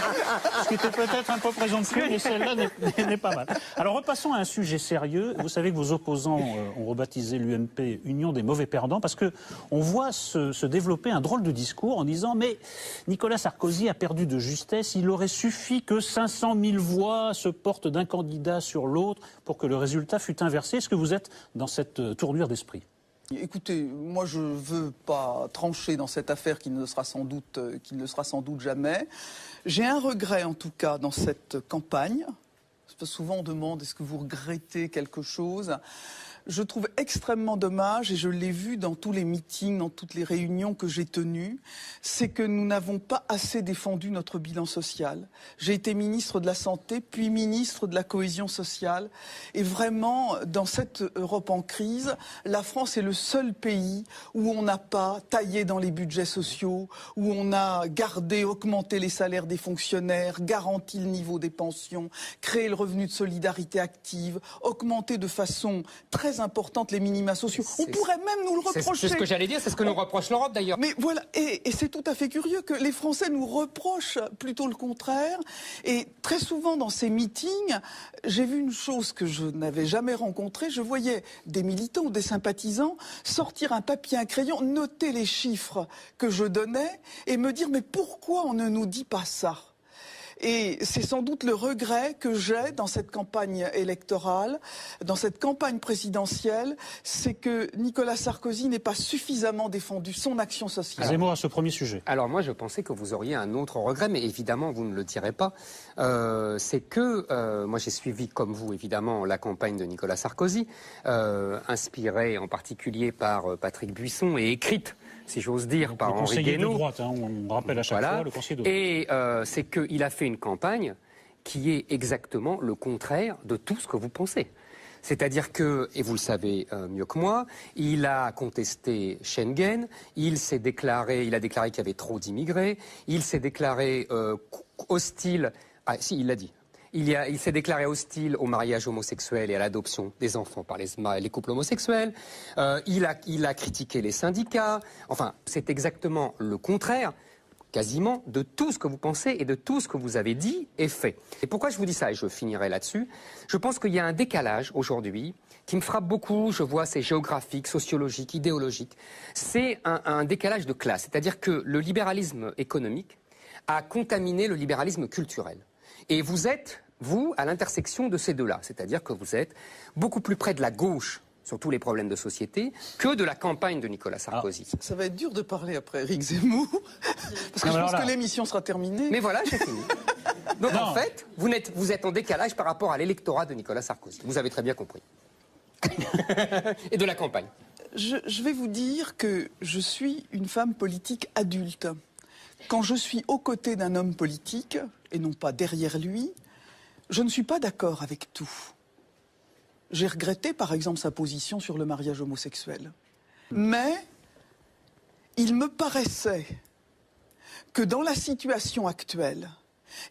ce qui était peut-être un peu présomptueux, mais celle-là n'est pas mal. Alors repassons à un sujet sérieux. Vous savez que vos opposants ont rebaptisé l'UMP Union des mauvais perdants parce que on voit se développer un drôle de discours en disant mais Nicolas Sarkozy a perdu de justesse, il aurait suffi que 500 000 voix se portent d'un candidat sur l'autre pour que le résultat fût inversé. Est-ce que vous êtes dans cette tournure d'esprit ?
Écoutez, moi je ne veux pas trancher dans cette affaire qui ne le sera sans doute jamais. J'ai un regret en tout cas dans cette campagne. Parce que souvent on demande est-ce que vous regrettez quelque chose ? Je trouve extrêmement dommage, et je l'ai vu dans tous les meetings, dans toutes les réunions que j'ai tenues, c'est que nous n'avons pas assez défendu notre bilan social. J'ai été ministre de la Santé, puis ministre de la Cohésion sociale. Et vraiment, dans cette Europe en crise, la France est le seul pays où on n'a pas taillé dans les budgets sociaux, où on a gardé, augmenté les salaires des fonctionnaires, garanti le niveau des pensions, créé le revenu de solidarité active, augmenté de façon très importante les minima sociaux. On pourrait même nous le reprocher.
C'est ce que j'allais dire, c'est ce que nous reproche l'Europe d'ailleurs.
Mais voilà, et c'est tout à fait curieux que les Français nous reprochent plutôt le contraire. Et très souvent dans ces meetings, j'ai vu une chose que je n'avais jamais rencontrée. Je voyais des militants ou des sympathisants sortir un papier, un crayon, noter les chiffres que je donnais et me dire mais pourquoi on ne nous dit pas ça ? Et c'est sans doute le regret que j'ai dans cette campagne électorale, dans cette campagne présidentielle, c'est que Nicolas Sarkozy n'ait pas suffisamment défendu son action sociale.
Zemmour à ce premier sujet.
Alors moi je pensais que vous auriez un autre regret, mais évidemment vous ne le direz pas. C'est que moi j'ai suivi comme vous évidemment la campagne de Nicolas Sarkozy, inspirée en particulier par Patrick Buisson et écrite, si j'ose dire, par Henri Guénaud.
De droite, on rappelle à chaque fois le conseiller de droite.
Et c'est qu'il a fait une campagne qui est exactement le contraire de tout ce que vous pensez. C'est-à-dire que, et vous le savez mieux que moi, il a contesté Schengen, il a déclaré qu'il y avait trop d'immigrés, il s'est déclaré hostile, il l'a dit. Il s'est déclaré hostile au mariage homosexuel et à l'adoption des enfants par les couples homosexuels. Il a critiqué les syndicats. Enfin, c'est exactement le contraire, quasiment, de tout ce que vous pensez et de tout ce que vous avez dit et fait. Et pourquoi je vous dis ça, et je finirai là-dessus? Je pense qu'il y a un décalage aujourd'hui qui me frappe beaucoup. Je vois, c'est géographique, sociologique, idéologique. C'est un décalage de classe. C'est-à-dire que le libéralisme économique a contaminé le libéralisme culturel. Et vous êtes, vous, à l'intersection de ces deux-là. C'est-à-dire que vous êtes beaucoup plus près de la gauche sur tous les problèmes de société que de la campagne de Nicolas Sarkozy.
Ça va être dur de parler après Éric Zemmour, parce que je pense que l'émission sera terminée.
Mais voilà, j'ai fini. Donc en fait, vous êtes en décalage par rapport à l'électorat de Nicolas Sarkozy. Vous avez très bien compris. Et de la campagne.
Je vais vous dire que je suis une femme politique adulte. Quand je suis aux côtés d'un homme politique, et non pas derrière lui, je ne suis pas d'accord avec tout. J'ai regretté, par exemple, sa position sur le mariage homosexuel. Mais il me paraissait que dans la situation actuelle,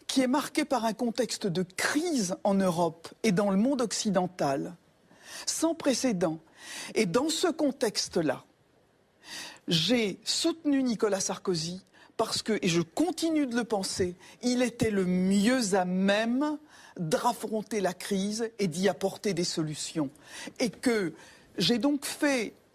qui est marquée par un contexte de crise en Europe et dans le monde occidental, sans précédent, et dans ce contexte-là, j'ai soutenu Nicolas Sarkozy parce que, et je continue de le penser, il était le mieux à même d'affronter la crise et d'y apporter des solutions. Et que j'ai donc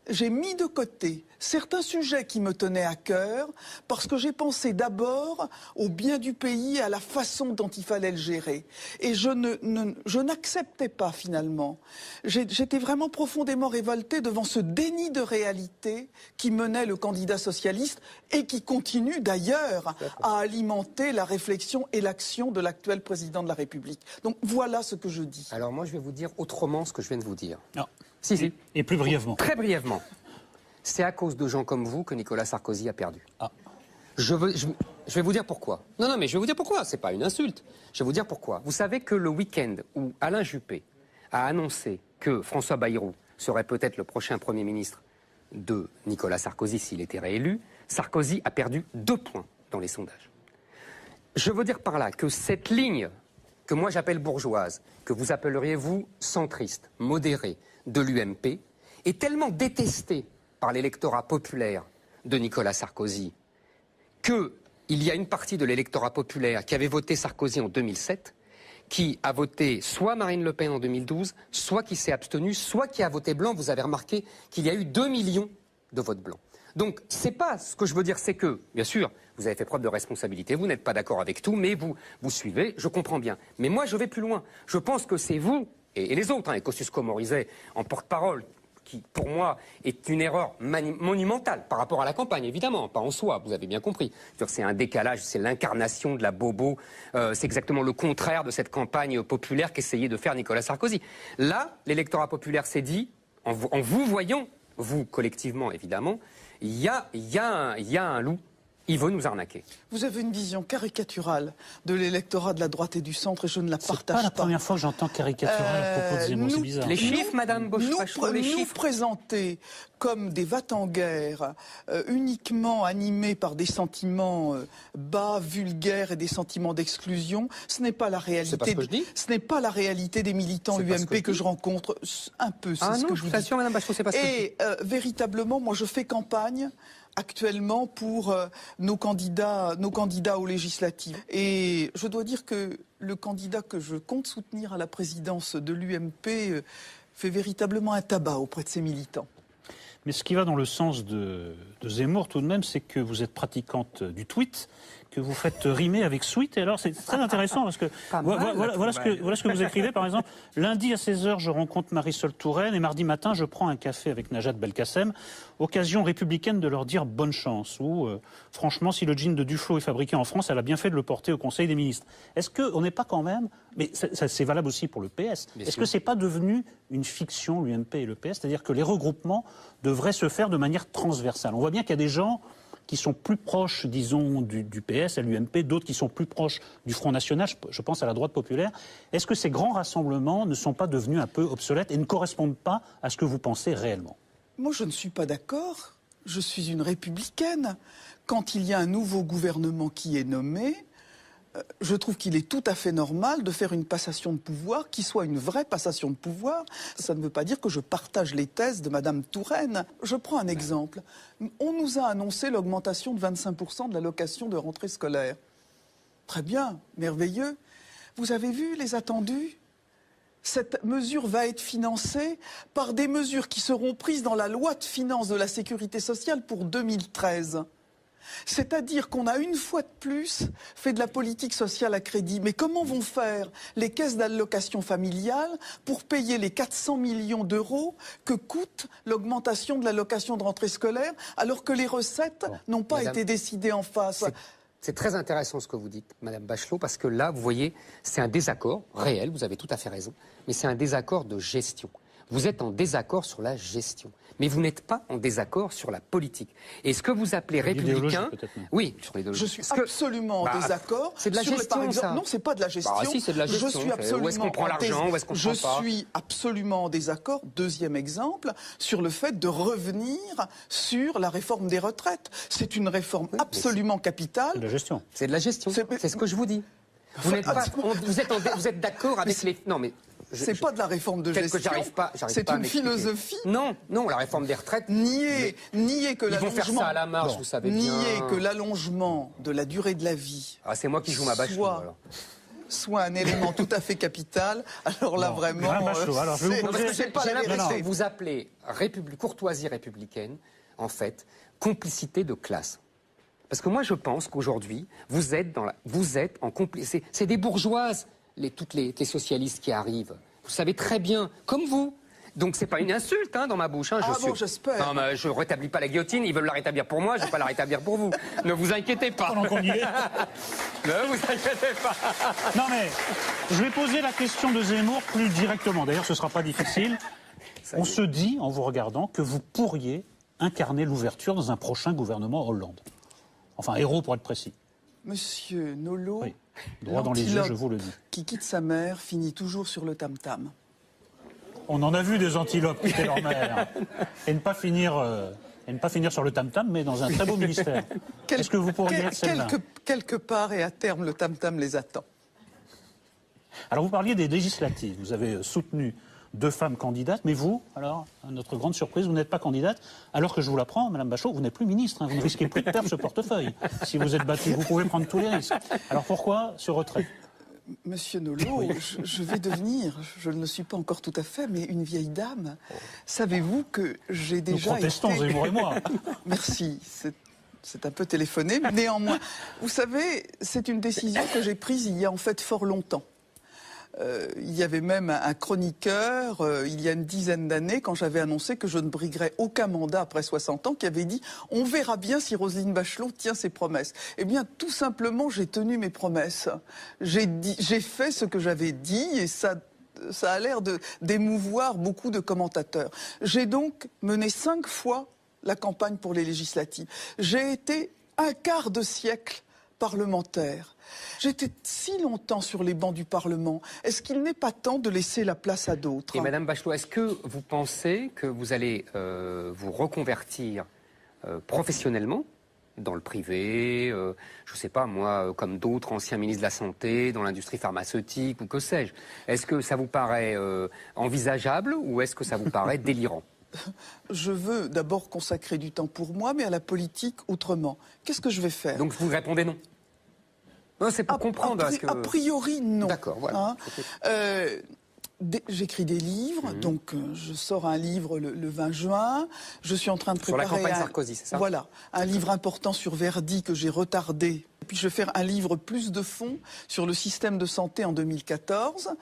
j'ai mis de côté certains sujets qui me tenaient à cœur parce que j'ai pensé d'abord au bien du pays et à la façon dont il fallait le gérer. Et je n'acceptais pas finalement. J'étais vraiment profondément révoltée devant ce déni de réalité qui menait le candidat socialiste et qui continue d'ailleurs à alimenter la réflexion et l'action de l'actuel président de la République. Donc voilà ce que je dis.
Alors moi je vais vous dire autrement ce que je viens de vous dire.
Non.
Si.
Et plus brièvement.
Très brièvement. C'est à cause de gens comme vous que Nicolas Sarkozy a perdu. Je vais vous dire pourquoi. Non, mais je vais vous dire pourquoi. C'est pas une insulte. Je vais vous dire pourquoi. Vous savez que le week-end où Alain Juppé a annoncé que François Bayrou serait peut-être le prochain Premier ministre de Nicolas Sarkozy s'il était réélu, Sarkozy a perdu 2 points dans les sondages. Je veux dire par là que cette ligne que moi j'appelle bourgeoise, que vous appelleriez vous centriste, modérée, de l'UMP, est tellement détestée par l'électorat populaire de Nicolas Sarkozy qu'il y a une partie de l'électorat populaire qui avait voté Sarkozy en 2007, qui a voté soit Marine Le Pen en 2012, soit qui s'est abstenu, soit qui a voté blanc. Vous avez remarqué qu'il y a eu 2 millions de votes blancs. Donc, c'est pas ce que je veux dire, c'est que, bien sûr, vous avez fait preuve de responsabilité, vous n'êtes pas d'accord avec tout, mais vous suivez, je comprends bien. Mais moi, je vais plus loin. Je pense que c'est vous, et les autres, et Kosciusko Morizet en porte-parole, qui, pour moi, est une erreur monumentale par rapport à la campagne, évidemment, pas en soi, vous avez bien compris. C'est un décalage, c'est l'incarnation de la bobo, c'est exactement le contraire de cette campagne populaire qu'essayait de faire Nicolas Sarkozy. Là, l'électorat populaire s'est dit, en vous voyant, vous collectivement évidemment, il y a un loup. Il veut nous arnaquer.
Vous avez une vision caricaturale de l'électorat de la droite et du centre et je ne la partage pas.
C'est pas la première fois que j'entends caricatural à propos de Zemmour, c'est bizarre.
Les chiffres, Madame Bosch-Bachelot, les chiffres.
Nous présenter comme des va-t-en-guerre uniquement animés par des sentiments bas, vulgaires et des sentiments d'exclusion, ce n'est pas la réalité.
C'est pas ce que je dis.
Ce n'est pas la réalité des militants UMP que je rencontre un peu.
Ah non, je vous assure, Madame Bachelot, c'est pas ce que je dis.
Et véritablement, moi, je fais campagne actuellement pour nos candidats aux législatives. Et je dois dire que le candidat que je compte soutenir à la présidence de l'UMP fait véritablement un tabac auprès de ses militants.
Mais ce qui va dans le sens de Zemmour tout de même, c'est que vous êtes pratiquante du tweet, que vous faites rimer avec sweet. Et alors c'est très intéressant parce que voilà ce que vous écrivez par exemple. Lundi à 16h, je rencontre Marisol Touraine et mardi matin, je prends un café avec Najat Belkacem. Occasion républicaine de leur dire bonne chance. Ou franchement, si le jean de Duflo est fabriqué en France, elle a bien fait de le porter au Conseil des ministres. Est-ce qu'on n'est pas quand même, mais c'est valable aussi pour le PS, est-ce que c'est pas devenu une fiction l'UMP et le PS, c'est-à-dire que les regroupements devraient se faire de manière transversale? On voit bien qu'il y a des gens qui sont plus proches, disons, du PS, à l'UMP, d'autres qui sont plus proches du Front National, je pense à la droite populaire. Est-ce que ces grands rassemblements ne sont pas devenus un peu obsolètes et ne correspondent pas à ce que vous pensez réellement?
Moi, je ne suis pas d'accord. Je suis une républicaine. Quand il y a un nouveau gouvernement qui est nommé, je trouve qu'il est tout à fait normal de faire une passation de pouvoir qui soit une vraie passation de pouvoir. Ça ne veut pas dire que je partage les thèses de Madame Touraine. Je prends un exemple. On nous a annoncé l'augmentation de 25% de l'allocation de rentrée scolaire. Très bien, merveilleux. Vous avez vu les attendus ? Cette mesure va être financée par des mesures qui seront prises dans la loi de finances de la sécurité sociale pour 2013. C'est-à-dire qu'on a une fois de plus fait de la politique sociale à crédit. Mais comment vont faire les caisses d'allocation familiale pour payer les 400 millions d'euros que coûte l'augmentation de l'allocation de rentrée scolaire alors que les recettes n'ont pas été décidées en face ?
C'est très intéressant ce que vous dites, Madame Bachelot, parce que là, vous voyez, c'est un désaccord réel, vous avez tout à fait raison, mais c'est un désaccord de gestion. Vous êtes en désaccord sur la gestion, mais vous n'êtes pas en désaccord sur la politique. Et ce que vous appelez républicain... Oui, sur l'idéologie.
Je suis absolument en désaccord.
C'est de la gestion, ça.
Non, c'est pas de la gestion.
Bah, si, c'est de la gestion.
Je suis absolument
où est-ce qu'on prend l'argent, où est-ce qu'on prend pas?
Je suis absolument en désaccord, deuxième exemple, sur le fait de revenir sur la réforme des retraites. C'est une réforme absolument capitale.
C'est de la gestion.
C'est de la gestion. C'est ce que je vous dis. Vous êtes d'accord avec les... Non, mais...
C'est pas de la réforme de gestion. C'est une philosophie.
Non, la réforme des retraites.
Nier que l'allongement.
Ils vont faire ça à la marge, vous savez bien.
Nier que l'allongement de la durée de la vie.
Ah, c'est moi qui joue ma Bachelot, alors.
Soit un élément tout à fait capital. Alors là, vraiment.
Alors, je vais vous poser...
J'ai l'impression que vous appelez courtoisie républicaine, en fait, complicité de classe. Parce que moi, je pense qu'aujourd'hui, vous êtes en complicité. C'est des bourgeoises. Toutes les socialistes qui arrivent. Vous savez très bien, comme vous. Donc c'est pas une insulte dans ma bouche.
Bon, j'espère.
Non, mais je rétablis pas la guillotine, ils veulent la rétablir pour moi, je vais pas la rétablir pour vous. Ne vous inquiétez pas.
Pendant qu'on y est.
Ne vous inquiétez pas.
Non mais, je vais poser la question de Zemmour plus directement. D'ailleurs, ce sera pas difficile. On se dit, en vous regardant, que vous pourriez incarner l'ouverture dans un prochain gouvernement Hollande. Enfin, héros pour être précis.
Monsieur Nolot,
oui. Droit dans les yeux, je vous le dis.
Qui quitte sa mère finit toujours sur le tam-tam.
On en a vu des antilopes quitter leur mère et ne pas finir sur le tam-tam, mais dans un très beau ministère. Est-ce que vous pourriez être celle-là ?
Quelque part et à terme, le tam-tam les attend.
Alors vous parliez des législatives. Vous avez soutenu 2 femmes candidates, mais vous, alors, à notre grande surprise, vous n'êtes pas candidate, alors que je vous l'apprends, Madame Bachelot, vous n'êtes plus ministre, vous ne risquez plus de perdre ce portefeuille. Si vous êtes battue, vous pouvez prendre tous les risques. Alors pourquoi ce retrait ?
Monsieur Nolot, je vais devenir, je ne le suis pas encore tout à fait, mais une vieille dame. Savez-vous que j'ai déjà
Nous protestons, Zemmour et moi.
Merci, c'est un peu téléphoné, mais néanmoins. Vous savez, c'est une décision que j'ai prise il y a en fait fort longtemps. Il y avait même un chroniqueur, il y a une dizaine d'années, quand j'avais annoncé que je ne briguerais aucun mandat après 60 ans, qui avait dit « On verra bien si Roselyne Bachelot tient ses promesses ». Eh bien, tout simplement, j'ai tenu mes promesses. J'ai fait ce que j'avais dit et ça a l'air d'émouvoir beaucoup de commentateurs. J'ai donc mené 5 fois la campagne pour les législatives. J'ai été un quart de siècle parlementaire. J'étais si longtemps sur les bancs du Parlement. Est-ce qu'il n'est pas temps de laisser la place à d'autres ?
Et Madame Bachelot, est-ce que vous pensez que vous allez vous reconvertir professionnellement dans le privé, je ne sais pas moi, comme d'autres anciens ministres de la Santé, dans l'industrie pharmaceutique ou que sais-je? Est-ce que ça vous paraît envisageable ou est-ce que ça vous paraît délirant?
Je veux d'abord consacrer du temps pour moi, mais à la politique autrement. Qu'est-ce que je vais faire?
Donc vous répondez non? Non, c'est pour comprendre.
A priori, non.
D'accord, voilà.
J'écris des livres, donc je sors un livre le 20 juin. Je suis en train de préparer...
Sur la campagne Sarkozy, c'est ça?
Voilà, un livre important sur Verdi que j'ai retardé. Puis je vais faire un livre plus de fond sur le système de santé en 2014.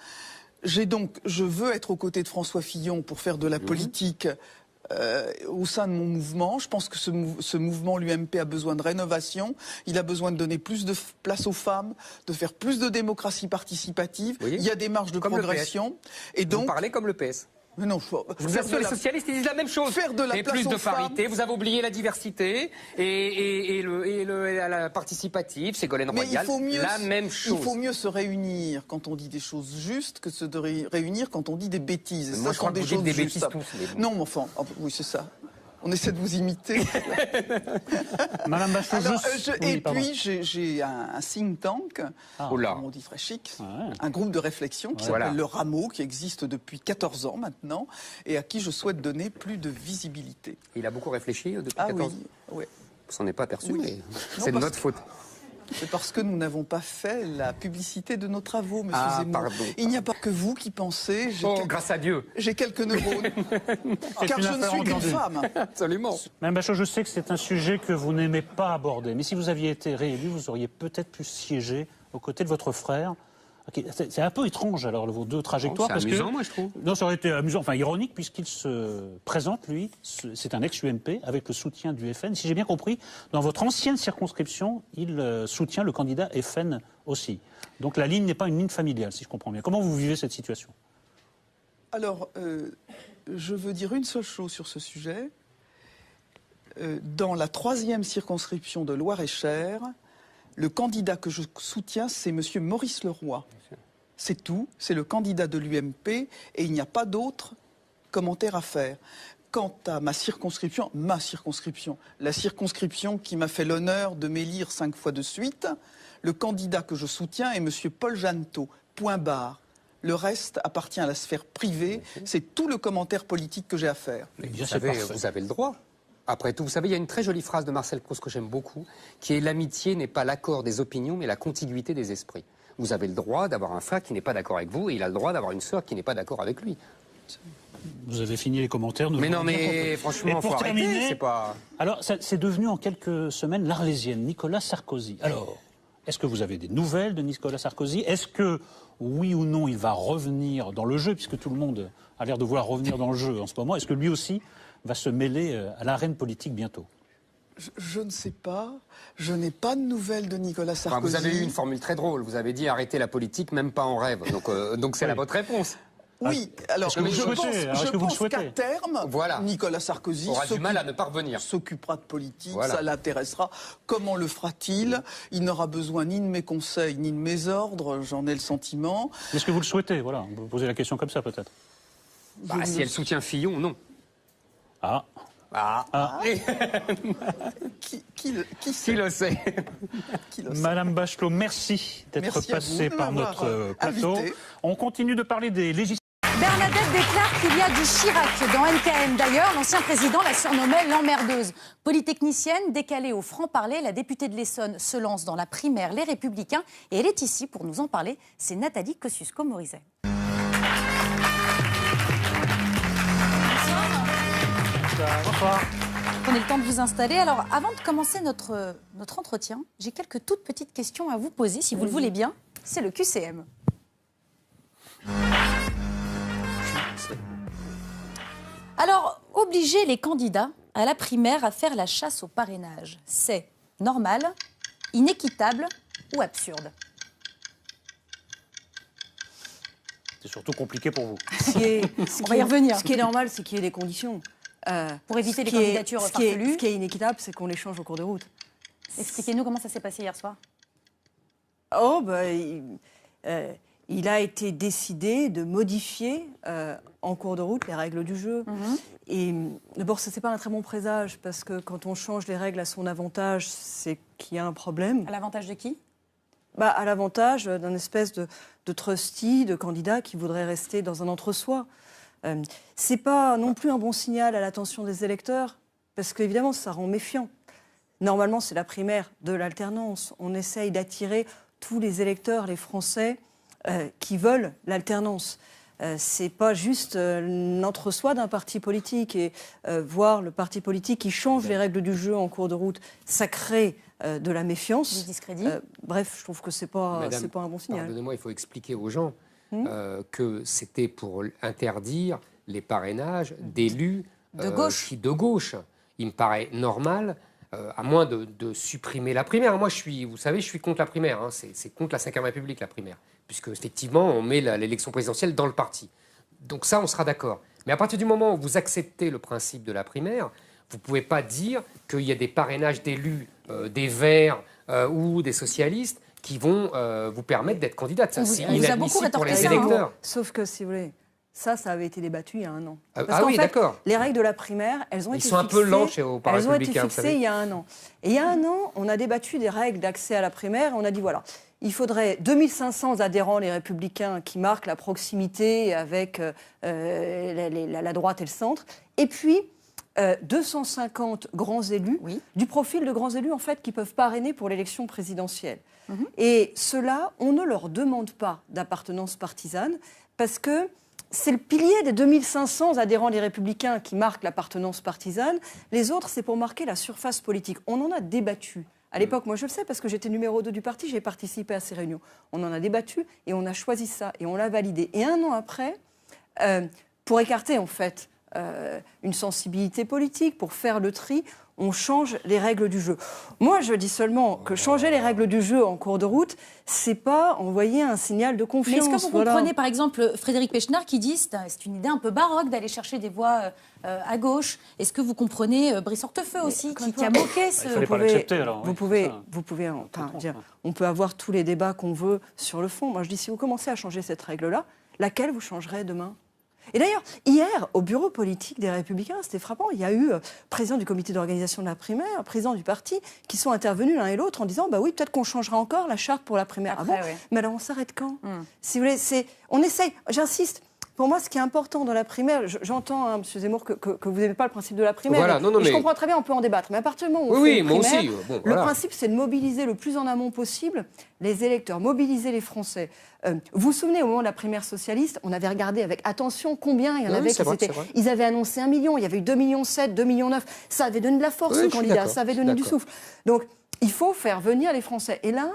Je veux être aux côtés de François Fillon pour faire de la politique au sein de mon mouvement. Je pense que ce mouvement, l'UMP, a besoin de rénovation. Il a besoin de donner plus de place aux femmes, de faire plus de démocratie participative. Il y a des marges de progression.
Et donc, vous parlez comme le PS.
Mais non,
je vous assure, les socialistes, ils disent la même chose.
Faire de la
et
place
plus de
aux femmes.
parité, vous avez oublié la diversité et la participative, Ségolène Royal, la même chose.
Il faut mieux se réunir quand on dit des choses justes que se réunir quand on dit des bêtises. Et
moi, je crois que vous dites des bêtises tous.
Non, mais enfin, oui, c'est ça. On essaie de vous imiter.
Madame Bachelot,
puis, j'ai un think tank, on dit très chic, un groupe de réflexion qui s'appelle Le Rameau, qui existe depuis 14 ans maintenant, et à qui je souhaite donner plus de visibilité.
Il a beaucoup réfléchi depuis 14 ans.
Oui.
On s'en est pas aperçu, mais c'est de notre faute.
C'est parce que nous n'avons pas fait la publicité de nos travaux, monsieur Zemmour.
Pardon.
Il n'y a pas que vous qui pensez.
Grâce à Dieu.
J'ai quelques neurones. Car je ne suis qu'une femme.
Absolument.
Madame Bachelot, je sais que c'est un sujet que vous n'aimez pas aborder, mais si vous aviez été réélu, vous auriez peut-être pu siéger aux côtés de votre frère. Okay. C'est un peu étrange, alors, vos deux trajectoires.
C'est amusant, moi, je trouve.
Non, ça aurait été amusant, enfin ironique, puisqu'il se présente, lui, c'est un ex-UMP, avec le soutien du FN. Si j'ai bien compris, dans votre ancienne circonscription, il soutient le candidat FN aussi. Donc la ligne n'est pas une ligne familiale, si je comprends bien. Comment vous vivez cette situation?
Alors, je veux dire une seule chose sur ce sujet. Dans la 3e circonscription de Loir-et-Cher, le candidat que je soutiens, c'est M. Maurice Leroy. C'est tout, c'est le candidat de l'UMP et il n'y a pas d'autre commentaire à faire. Quant à ma circonscription, la circonscription qui m'a fait l'honneur de m'élire 5 fois de suite, le candidat que je soutiens est M. Paul Jeannetot, point barre. Le reste appartient à la sphère privée, c'est tout le commentaire politique que j'ai à faire.
Mais vous avez le droit. Après tout, vous savez, il y a une très jolie phrase de Marcel Proust que j'aime beaucoup, qui est « L'amitié n'est pas l'accord des opinions, mais la contiguïté des esprits ». Vous avez le droit d'avoir un frère qui n'est pas d'accord avec vous, et il a le droit d'avoir une sœur qui n'est pas d'accord avec lui.
Vous avez fini les commentaires.
Mais non, mais franchement, faut arrêter, c'est pas...
Alors, c'est devenu en quelques semaines l'Arlésienne, Nicolas Sarkozy. Alors, est-ce que vous avez des nouvelles de Nicolas Sarkozy? Est-ce que, oui ou non, il va revenir dans le jeu, puisque tout le monde a l'air de vouloir revenir dans le jeu en ce moment? Est-ce que lui aussi va se mêler à l'arène politique bientôt?
Je ne sais pas. Je n'ai pas de nouvelles de Nicolas Sarkozy.
Vous avez eu une formule très drôle. Vous avez dit arrêtez la politique, même pas en rêve. Donc c'est votre réponse.
Oui, alors je pense qu'à terme, Nicolas Sarkozy
aura du mal à ne pas revenir.
S'occupera de politique, ça l'intéressera. Comment le fera-t-il? Il n'aura besoin ni de mes conseils, ni de mes ordres, j'en ai le sentiment.
Est-ce que vous le souhaitez? Voilà, vous posez la question comme ça peut-être.
Si elle soutient Fillon, non. Qui le sait?
Madame Bachelot, merci d'être passée par notre plateau. On continue de parler des législatives.
Bernadette déclare qu'il y a du Chirac dans NKM. D'ailleurs, l'ancien président la surnommait l'emmerdeuse. Polytechnicienne, décalée au franc-parler, la députée de l'Essonne se lance dans la primaire Les Républicains. Et elle est ici pour nous en parler. C'est Nathalie Kosciusko-Morizet.
Bonsoir.
Prenez le temps de vous installer. Alors, avant de commencer notre entretien, j'ai quelques toutes petites questions à vous poser, si vous le voulez bien. C'est le QCM. Alors, obliger les candidats à la primaire à faire la chasse au parrainage, c'est normal, inéquitable ou absurde?
C'est surtout compliqué pour vous.
On va y revenir.
Ce qui est normal, c'est qu'il y ait des conditions.
Pour éviter les candidatures farfelues.
Ce qui est inéquitable, c'est qu'on les change au cours de route.
Expliquez-nous comment ça s'est passé hier soir.
Il a été décidé de modifier en cours de route les règles du jeu. Et d'abord, ce n'est pas un très bon présage, parce que quand on change les règles à son avantage, c'est qu'il y a un problème.
À l'avantage de qui?
À l'avantage d'un espèce de trustee, de candidat qui voudrait rester dans un entre-soi. C'est pas non plus un bon signal à l'attention des électeurs, parce qu'évidemment, ça rend méfiant. Normalement, c'est la primaire de l'alternance. On essaye d'attirer tous les électeurs, les Français, qui veulent l'alternance. C'est pas juste l'entre-soi d'un parti politique, et voir le parti politique qui change les règles du jeu en cours de route, ça crée de la méfiance.
Du discrédit.
Bref, je trouve que c'est pas un bon signal.
Pardonnez-moi, il faut expliquer aux gens que c'était pour interdire les parrainages d'élus
de gauche.
Il me paraît normal, à moins de supprimer la primaire. Moi, vous savez, je suis contre la primaire. C'est contre la 5e République, la primaire. Puisque, effectivement, on met l'élection présidentielle dans le parti. Donc ça, on sera d'accord. Mais à partir du moment où vous acceptez le principe de la primaire, vous ne pouvez pas dire qu'il y a des parrainages d'élus, des Verts ou des socialistes qui vont vous permettre d'être candidate. Ça, c'est inadmissible pour les électeurs.
Sauf que, si vous voulez, ça avait été débattu il y a un an.
Oui, d'accord.
Les règles de la primaire, elles ont été fixées.
Ils sont un peu lents chez aux
Elles ont été fixées il y a un an. Et il y a un an, on a débattu des règles d'accès à la primaire et on a dit voilà, il faudrait 2500 adhérents, les Républicains, qui marquent la proximité avec la droite et le centre. Et puis 250 grands élus, du profil de grands élus en fait qui peuvent parrainer pour l'élection présidentielle. Et ceux-là, on ne leur demande pas d'appartenance partisane parce que c'est le pilier des 2500 adhérents des Républicains qui marquent l'appartenance partisane. Les autres, c'est pour marquer la surface politique. On en a débattu. À l'époque, moi je le sais parce que j'étais numéro 2 du parti, j'ai participé à ces réunions. On en a débattu et on a choisi ça et on l'a validé. Et un an après, pour écarter en fait une sensibilité politique, pour faire le tri, on change les règles du jeu. Moi, je dis seulement que changer les règles du jeu en cours de route, c'est pas envoyer un signal de confiance.
Mais est-ce que vous comprenez, par exemple, Frédéric Pechnard qui dit c'est une idée un peu baroque d'aller chercher des voix à gauche. Est-ce que vous comprenez Brice Hortefeux aussi, qui a moqué ce...
Il fallait pas l'accepter, alors.
Vous pouvez dire, on peut avoir tous les débats qu'on veut sur le fond. Moi, je dis, si vous commencez à changer cette règle-là, laquelle vous changerez demain ? Et d'ailleurs, hier, au bureau politique des Républicains, c'était frappant, il y a eu président du comité d'organisation de la primaire, président du parti, qui sont intervenus l'un et l'autre en disant, bah oui, peut-être qu'on changera encore la charte pour la primaire.
Après,
ah bon Mais alors on s'arrête quand Si vous voulez, on essaye, j'insiste. Pour moi, ce qui est important dans la primaire, j'entends, M. Zemmour, que vous n'aimez pas le principe de la primaire.
Voilà,
je comprends très bien, on peut en débattre. Mais à partir du moment où on fait une
moi
primaire,
aussi.
Le principe, c'est de mobiliser le plus en amont possible les électeurs, mobiliser les Français. Vous vous souvenez, au moment de la primaire socialiste, on avait regardé avec attention combien il y en avait qui étaient... Ils avaient annoncé 1 million, il y avait eu 2,7 millions, 2,9 millions. Ça avait donné de la force aux candidats, ça avait donné du souffle. Donc, il faut faire venir les Français. Et là,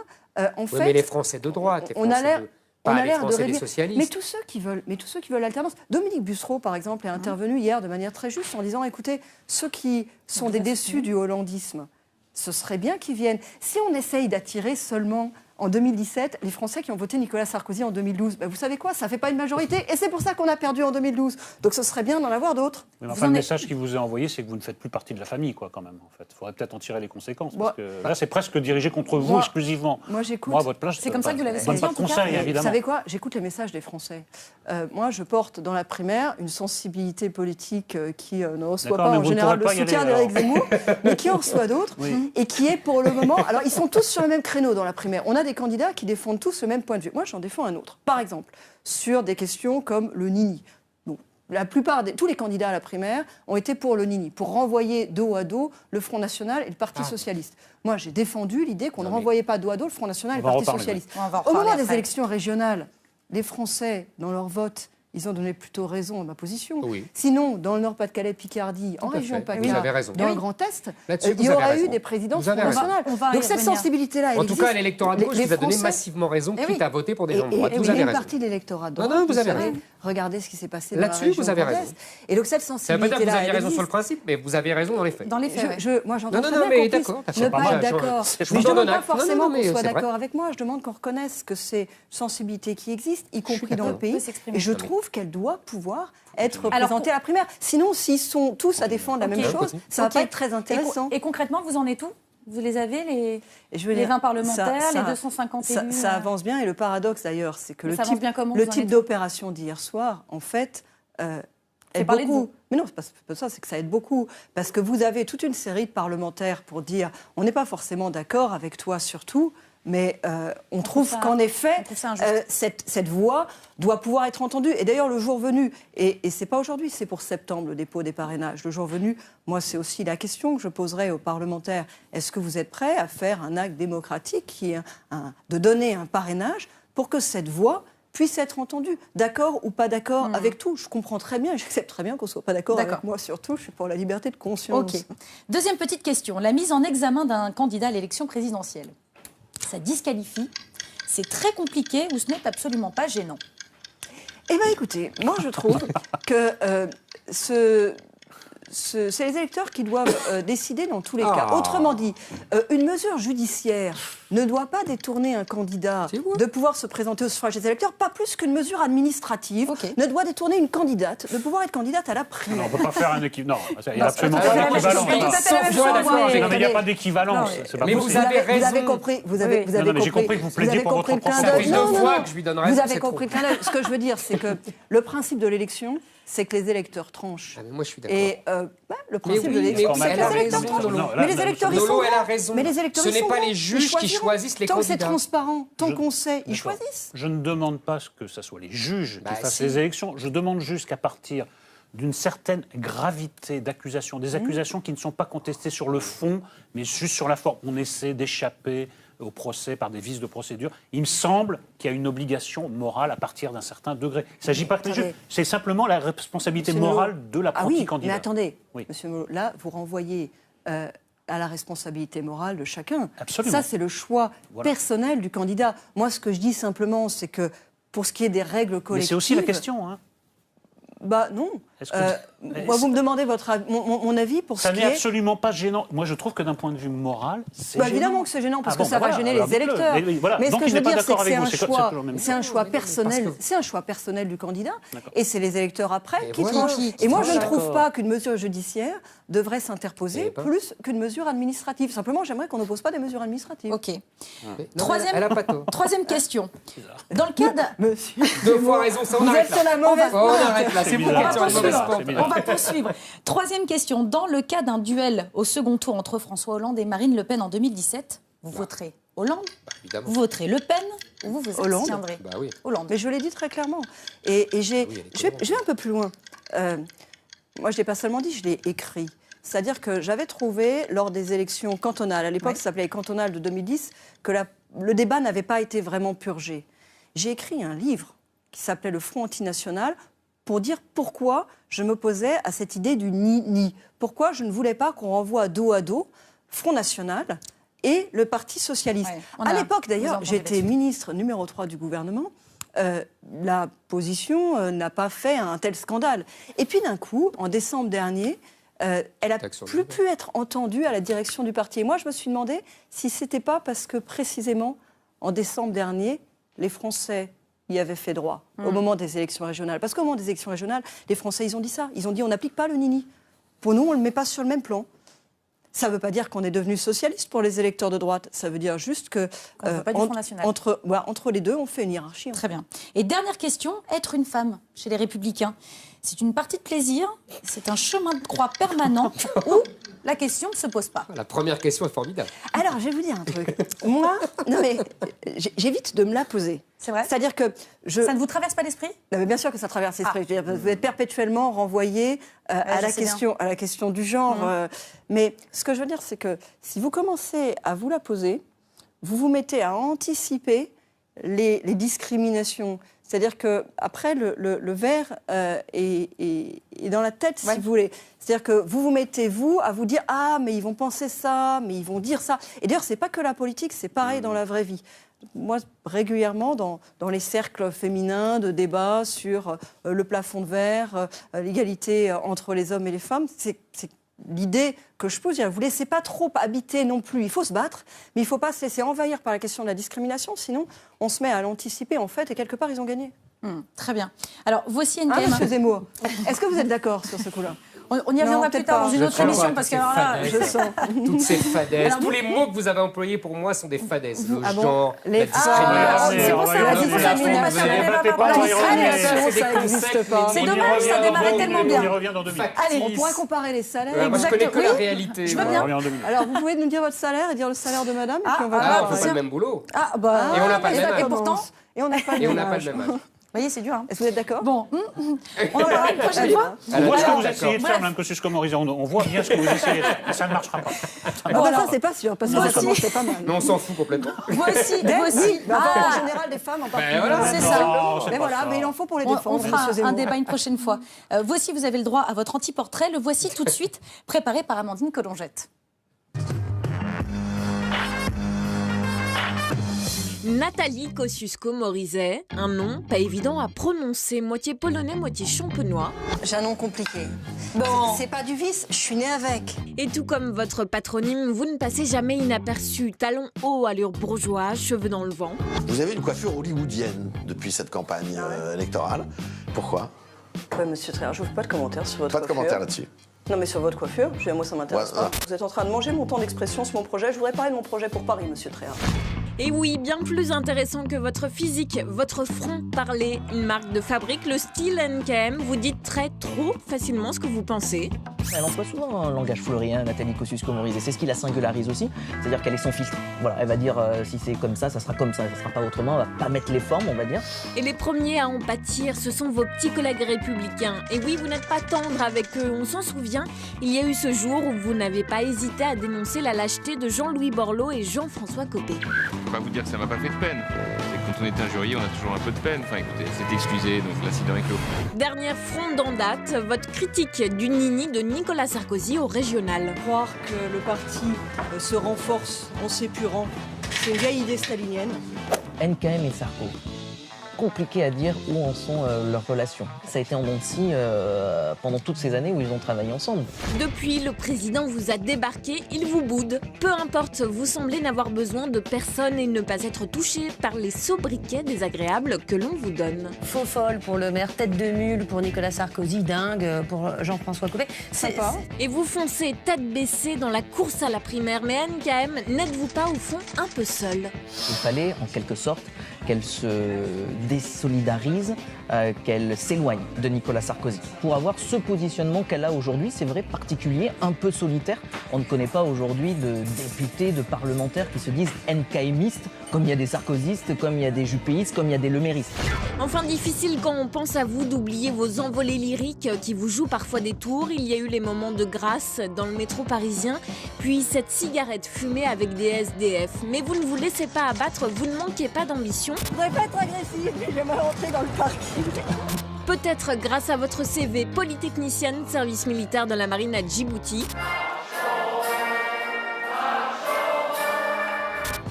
en fait...
mais les Français de droite,
on a l'air...
On a l'air de réduire.
Mais tous ceux qui veulent l'alternance. Dominique Bussereau, par exemple, est intervenu hier de manière très juste en disant, écoutez, ceux qui sont des déçus du hollandisme, ce serait bien qu'ils viennent. Si on essaye d'attirer seulement en 2017 les Français qui ont voté Nicolas Sarkozy en 2012, vous savez quoi, ça ne fait pas une majorité et c'est pour ça qu'on a perdu en 2012. Donc ce serait bien d'en avoir d'autres.
Mais enfin, le message qui vous est envoyé, c'est que vous ne faites plus partie de la famille, quoi, quand même. En fait, il faudrait peut-être en tirer les conséquences. Parce que là, c'est presque dirigé contre vous exclusivement.
Moi, j'écoute.
Moi, à votre place,
c'est comme ça que vous l'avez
pas de conseils, évidemment.
Vous savez quoi ? J'écoute les messages des Français. Moi, je porte dans la primaire une sensibilité politique qui ne reçoit pas en général le soutien d'Éric Zemmour, mais qui en reçoit d'autres et qui est pour le moment. Alors, ils sont tous sur le même créneau dans la primaire. On a des candidats qui défendent tous le même point de vue. Moi, j'en défends un autre. Par exemple, sur des questions comme le Nini. Tous les candidats à la primaire ont été pour le Nini, pour renvoyer dos à dos le Front National et le Parti Socialiste. Moi, j'ai défendu l'idée qu'on ne renvoyait pas dos à dos le Front National et le Parti Socialiste. Au moment des élections régionales, les Français, dans leur vote, ils ont donné plutôt raison à ma position. Sinon, dans le Nord-Pas-de-Calais, Picardie, en région PACA, dans le Grand Est, il y aura eu des présidences nationales. Donc cette sensibilité-là,
en tout cas, l'électorat de gauche vous a donné massivement raison, quitte à voter pour des gens de droite.
Vous avez raison. Une partie de l'électorat de droite.
Vous avez raison.
Regardez ce qui s'est passé dans la région.
Là-dessus, vous avez raison.
Et donc cette sensibilité-là,
ça veut pas dire que vous aviez raison sur le principe, mais vous avez raison dans les faits.
Dans les faits,
moi, j'entends très bien qu'on puisse ne pas être d'accord. Mais je ne demande pas forcément qu'on soit d'accord avec moi. Je demande qu'on reconnaisse que c'est sensibilité qui existe, y compris dans le pays. Et je trouve qu'elle doit pouvoir être représentée à la primaire. Sinon, s'ils sont tous à défendre la même chose, ça ne va pas être très intéressant.
Et concrètement, vous en êtes où ? Vous les avez, les 20 parlementaires, les 250 élus
Ça avance bien. Et le paradoxe, d'ailleurs, c'est que le type d'opération d'hier soir, en fait, aide beaucoup. Mais non, c'est pas ça, c'est que ça aide beaucoup. Parce que vous avez toute une série de parlementaires pour dire on n'est pas forcément d'accord avec toi sur tout, mais on trouve qu'en effet, cette voix doit pouvoir être entendue. Et d'ailleurs, le jour venu, et c'est pas aujourd'hui, c'est pour septembre, le dépôt des parrainages. Le jour venu, moi, c'est aussi la question que je poserai aux parlementaires. Est-ce que vous êtes prêts à faire un acte démocratique qui est de donner un parrainage pour que cette voix puisse être entendue, d'accord ou pas d'accord avec tout. Je comprends très bien, j'accepte très bien qu'on ne soit pas d'accord avec moi, surtout, je suis pour la liberté de conscience.
Ok. Deuxième petite question, la mise en examen d'un candidat à l'élection présidentielle. Ça disqualifie, c'est très compliqué ou ce n'est absolument pas gênant?
Eh bien écoutez, moi je trouve que c'est les électeurs qui doivent décider dans tous les cas. Autrement dit, une mesure judiciaire ne doit pas détourner un candidat de pouvoir se présenter au suffrage des électeurs, pas plus qu'une mesure administrative ne doit détourner une candidate de pouvoir être candidate à la primaire.
On ne peut pas faire un équivalent. Non, il n'y a absolument pas d'équivalence. Il n'y a pas d'équivalence.
Mais vous avez raison.
Vous avez compris. Vous avez compris.
J'ai compris que vous plaidiez pour votre propre.
Ça fait 2 fois que je lui donne raison.
Vous avez compris le clin d'œil. Ce que je veux dire, c'est que le principe de l'élection, c'est que les électeurs tranchent.
Ah, mais moi, je suis d'accord.
Et le principe de l'élection, c'est que les électeurs tranchent. Mais les électeurs, ils sont
elle a raison.
Mais les électeurs,
ce n'est pas les juges qui choisissent les
tant
candidats.
Tant que c'est transparent, tant qu'on sait, ils choisissent.
Je ne demande pas que ce soit les juges qui fassent les élections. Je demande juste qu'à partir d'une certaine gravité d'accusation, des accusations qui ne sont pas contestées sur le fond, mais juste sur la forme. On essaie d'échapper au procès par des vices de procédure. Il me semble qu'il y a une obligation morale à partir d'un certain degré. Il ne s'agit pas que les juges, c'est simplement la responsabilité morale de l'apprenti candidat.
Mais attendez, Monsieur Molot, là, vous renvoyez à la responsabilité morale de chacun.
Absolument.
Ça, c'est le choix personnel du candidat. Moi, ce que je dis simplement, c'est que pour ce qui est des règles collectives...
Mais c'est aussi la question, hein.
Bah non. Moi, vous me demandez mon avis pour ce qui est...
Ça n'est absolument pas gênant. Moi, je trouve que d'un point de vue moral, c'est gênant.
Évidemment que c'est gênant, parce que ça va gêner les électeurs. Mais ce que je veux dire, c'est que c'est un choix personnel. C'est un choix personnel du candidat, et c'est les électeurs après qui tranchent. Et moi, je ne trouve pas qu'une mesure judiciaire devrait s'interposer plus qu'une mesure administrative. Simplement, j'aimerais qu'on n'oppose pas des mesures administratives.
Ok.
Troisième question. Dans le cas d'un...
Monsieur...
2 fois raison, ça on arrête là.
Vous êtes sur la mauvaise
on arrête là, c'est pour sur la mauvaise pente.
On va poursuivre. Troisième question. Dans le cas d'un duel au second tour entre François Hollande et Marine Le Pen en 2017, vous voterez Hollande, vous voterez Le Pen ou vous vous abstiendrez?
Hollande. Mais je l'ai dit très clairement. Et je vais un peu plus loin. Moi, je ne l'ai pas seulement dit, je l'ai écrit. C'est-à-dire que j'avais trouvé, lors des élections cantonales, à l'époque ça s'appelait les cantonales de 2010, que le débat n'avait pas été vraiment purgé. J'ai écrit un livre qui s'appelait Le Front antinational pour dire pourquoi je m'opposais à cette idée du ni-ni. Pourquoi je ne voulais pas qu'on renvoie dos à dos Front National et le Parti Socialiste. À l'époque, d'ailleurs, j'étais ministre numéro 3 du gouvernement. La position n'a pas fait un tel scandale. Et puis d'un coup, en décembre dernier, elle n'a plus pu être entendue à la direction du parti. Et moi, je me suis demandé si ce n'était pas parce que, précisément, en décembre dernier, les Français y avaient fait droit au moment des élections régionales. Parce qu'au moment des élections régionales, les Français, ils ont dit ça. Ils ont dit, on n'applique pas le nini. Pour nous, on ne le met pas sur le même plan. Ça ne veut pas dire qu'on est devenu socialiste pour les électeurs de droite. Ça veut dire juste que entre les deux, on fait une hiérarchie.
Très bien. Et dernière question, être une femme chez les Républicains, c'est une partie de plaisir, c'est un chemin de croix permanent où la question ne se pose pas.
La première question est formidable.
Alors, je vais vous dire un truc. Moi, j'évite de me la poser.
C'est vrai.
C'est-à-dire que
ça ne vous traverse pas l'esprit?
Non, mais bien sûr que ça traverse l'esprit. Vous êtes perpétuellement renvoyé à la question du genre. Mais ce que je veux dire, c'est que si vous commencez à vous la poser, vous vous mettez à anticiper les discriminations. C'est-à-dire qu'après, le verre est dans la tête, si vous voulez. C'est-à-dire que vous vous mettez, à vous dire « Ah, mais ils vont penser ça, mais ils vont dire ça ». Et d'ailleurs, ce n'est pas que la politique, c'est pareil dans la vraie vie. Moi, régulièrement, dans les cercles féminins de débat sur le plafond de verre, l'égalité entre les hommes et les femmes, c'est l'idée que je pose. Vous ne laissez pas trop habiter non plus. Il faut se battre, mais il ne faut pas se laisser envahir par la question de la discrimination. Sinon, on se met à l'anticiper, en fait, et quelque part, ils ont gagné.
Très bien. Alors, voici NKM.
Monsieur Zemmour, est-ce que vous êtes d'accord sur ce coup-là?
On y reviendra plus tard dans une autre émission, parce que alors là,
je sens.
Toutes ces fadaises, tous les mots que vous avez employés pour moi sont des fadaises. Le genre,
la
discrimination.
Ça n'existe pas.
C'est dommage, ça démarrait tellement bien.
On y revient dans 2 minutes.
Allez, on pourrait comparer les salaires.
Moi, je connais que la réalité.
Je veux bien.
Alors, vous pouvez nous dire votre salaire et dire le salaire de madame, et puis on va
on fait pas le même boulot.
Ah, bah.
Et on n'a pas le même âge.
Et pourtant.
Et on n'a pas le même âge.
Vous voyez, c'est dur.
Est-ce que vous êtes d'accord?
Bon, on en parlera une prochaine fois.
On voit ce que vous essayez de faire, même que c'est comme Horizon. On voit bien ce que vous essayez de faire, mais ça ne marchera pas.
Bon, ça, c'est pas sûr, parce que ça commence pas mal.
Non, on s'en fout complètement.
Voici.
En général, des femmes en particulier.
C'est ça.
Mais voilà, mais il en faut pour les défendre.
On fera un débat une prochaine fois. Voici, vous avez le droit à votre anti-portrait. Le voici tout de suite, préparé par Amandine Collongette.
Nathalie Kosciusko-Morizet, un nom pas évident à prononcer, moitié polonais, moitié champenois.
J'ai un nom compliqué. Bon. C'est pas du vice, je suis née avec.
Et tout comme votre patronyme, vous ne passez jamais inaperçu. Talons hauts, allure bourgeoise, cheveux dans le vent.
Vous avez une coiffure hollywoodienne depuis cette campagne électorale. Pourquoi?
Ouais, monsieur Tréhard, je ne vous fais pas de commentaires sur votre coiffure.
Pas de commentaires là-dessus.
Non, mais sur votre coiffure, moi ça m'intéresse pas. Vous êtes en train de manger mon temps d'expression sur mon projet. Je voudrais parler de mon projet pour Paris, monsieur Tréhard.
Et oui, bien plus intéressant que votre physique, votre front parlé, une marque de fabrique, le style NKM, vous dites trop facilement ce que vous pensez.
Elle emploie souvent un langage fleuri, Nathalie Kosciusko-Morizet. C'est ce qui la singularise aussi, c'est-à-dire qu'elle est sans filtre. Voilà, elle va dire si c'est comme ça sera comme ça sera pas autrement, elle va pas mettre les formes, on va dire.
Et les premiers à en pâtir, ce sont vos petits collègues républicains. Et oui, vous n'êtes pas tendre avec eux, on s'en souvient. Il y a eu ce jour où vous n'avez pas hésité à dénoncer la lâcheté de Jean-Louis Borloo et Jean-François Copé.
Je peux pas vous dire que ça m'a pas fait de peine. C'est que quand on est injurié, on a toujours un peu de peine. Enfin écoutez, c'est excusé, donc l'incident est clos.
Dernière fronde en date, votre critique du nini de Nicolas Sarkozy au régional.
Croire que le parti se renforce en s'épurant, c'est une vieille idée stalinienne.
NKM et Sarko. Compliqué à dire où en sont leurs relations. Ça a été en dents de scie pendant toutes ces années où ils ont travaillé ensemble.
Depuis, le président vous a débarqué, il vous boude. Peu importe, vous semblez n'avoir besoin de personne et ne pas être touché par les sobriquets désagréables que l'on vous donne.
Faux folle pour le maire, tête de mule pour Nicolas Sarkozy, dingue pour Jean-François Copé.
Sympa.
Et vous foncez tête baissée dans la course à la primaire. Mais NKM, n'êtes-vous pas au fond un peu seul?
Il fallait en quelque sorte qu'elle se désolidarise, qu'elle s'éloigne de Nicolas Sarkozy. Pour avoir ce positionnement qu'elle a aujourd'hui, c'est vrai, particulier, un peu solitaire. On ne connaît pas aujourd'hui de députés, de parlementaires qui se disent NKMistes, comme il y a des sarkozystes, comme il y a des juppéistes, comme il y a des leméristes.
Enfin, difficile quand on pense à vous d'oublier vos envolées lyriques qui vous jouent parfois des tours. Il y a eu les moments de grâce dans le métro parisien, puis cette cigarette fumée avec des SDF. Mais vous ne vous laissez pas abattre, vous ne manquez pas d'ambition.
Je voudrais pas être agressif, mais j'aimerais rentrer dans le parking.
Peut-être grâce à votre CV polytechnicienne, service militaire de la marine à Djibouti.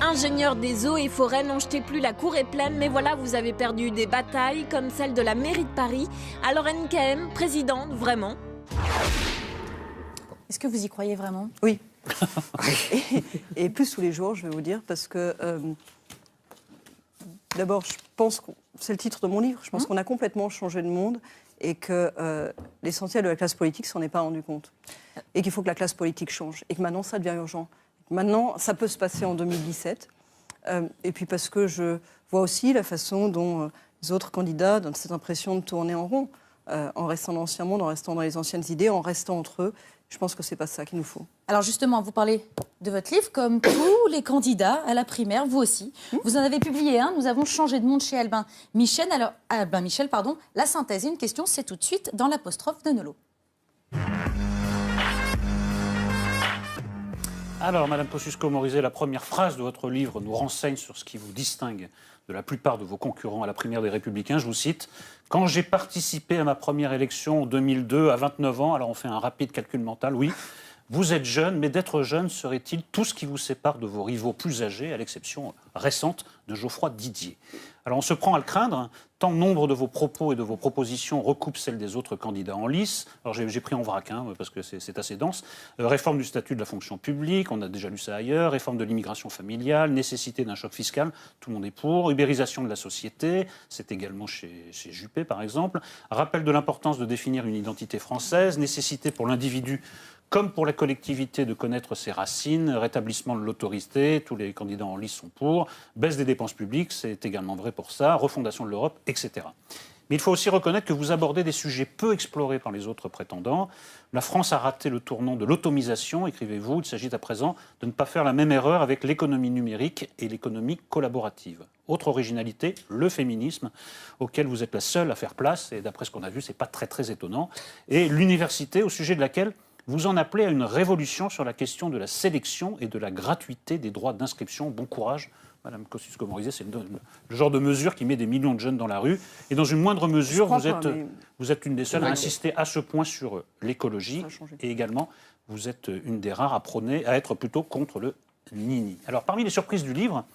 Ingénieur des eaux et forêts, n'en jetez plus, la cour est pleine, mais voilà, vous avez perdu des batailles comme celle de la mairie de Paris. Alors NKM, présidente, vraiment?
Est-ce que vous y croyez vraiment?
Oui. et plus tous les jours, je vais vous dire, parce que d'abord, je pense que c'est le titre de mon livre, je pense qu'on a complètement changé de monde et que l'essentiel de la classe politique s'en est pas rendu compte. Et qu'il faut que la classe politique change. Et que maintenant, ça devient urgent. Maintenant, ça peut se passer en 2017. Et puis parce que je vois aussi la façon dont les autres candidats donnent cette impression de tourner en rond, en restant dans l'ancien monde, en restant dans les anciennes idées, en restant entre eux. Je pense que c'est pas ça qu'il nous faut.
Alors justement, vous parlez de votre livre, comme tous les candidats à la primaire, vous aussi. Vous en avez publié un, Nous avons changé de monde chez Albin Michel. Alors, la synthèse. Une question, c'est tout de suite dans l'apostrophe de Nolot.
Alors, Madame Kosciusko-Morizet, la première phrase de votre livre nous renseigne sur ce qui vous distingue de la plupart de vos concurrents à la primaire des Républicains. Je vous cite: « Quand j'ai participé à ma première élection en 2002 à 29 ans, alors on fait un rapide calcul mental, oui, vous êtes jeune, mais d'être jeune serait-il tout ce qui vous sépare de vos rivaux plus âgés, à l'exception récente de Geoffroy Didier ?» Alors on se prend à le craindre, tant nombre de vos propos et de vos propositions recoupent celles des autres candidats en lice. Alors j'ai pris en vrac, parce que c'est assez dense. Réforme du statut de la fonction publique, on a déjà lu ça ailleurs. Réforme de l'immigration familiale, nécessité d'un choc fiscal, tout le monde est pour. Ubérisation de la société, c'est également chez Juppé par exemple. Rappel de l'importance de définir une identité française, nécessité pour l'individu comme pour la collectivité de connaître ses racines, rétablissement de l'autorité, tous les candidats en lice sont pour, baisse des dépenses publiques, c'est également vrai pour ça, refondation de l'Europe, etc. Mais il faut aussi reconnaître que vous abordez des sujets peu explorés par les autres prétendants. La France a raté le tournant de l'automisation, écrivez-vous. Il s'agit à présent de ne pas faire la même erreur avec l'économie numérique et l'économie collaborative. Autre originalité, le féminisme, auquel vous êtes la seule à faire place, et d'après ce qu'on a vu, c'est pas très étonnant. Et l'université, au sujet de laquelle vous en appelez à une révolution sur la question de la sélection et de la gratuité des droits d'inscription. Bon courage, Madame Kosciusko-Morizet, c'est le genre de mesure qui met des millions de jeunes dans la rue. Et dans une moindre mesure, vous êtes une des seules à insister à ce point sur l'écologie. Et également, vous êtes une des rares à prôner, à être plutôt contre le nini. Alors, parmi les surprises du livre,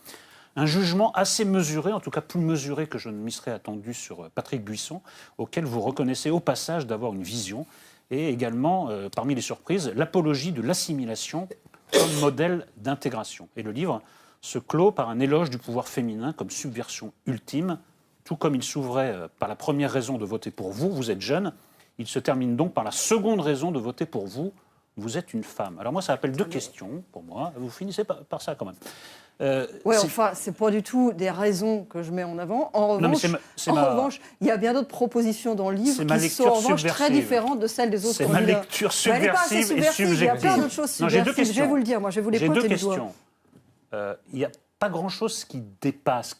un jugement assez mesuré, en tout cas plus mesuré que je ne m'y serais attendu sur Patrick Buisson, auquel vous reconnaissez au passage d'avoir une vision, et également, parmi les surprises, l'apologie de l'assimilation comme modèle d'intégration. Et le livre se clôt par un éloge du pouvoir féminin comme subversion ultime, tout comme il s'ouvrait par la première raison de voter pour vous, vous êtes jeune, il se termine donc par la seconde raison de voter pour vous, vous êtes une femme. Alors moi, ça appelle deux questions pour moi. Vous finissez par ça quand même.
Oui, enfin, c'est pas du tout des raisons que je mets en avant. En revanche, il y a bien d'autres propositions dans le livre qui sont en revanche très différentes de celles des autres candidats.
C'est ma lecture subversive et subjective.
Il y a plein d'autres choses subversives.
J'ai deux questions.
Je vais vous le dire, moi, je vais vous les pointer du doigt.
J'ai deux questions. Il n'y a pas grand-chose qui dépasse,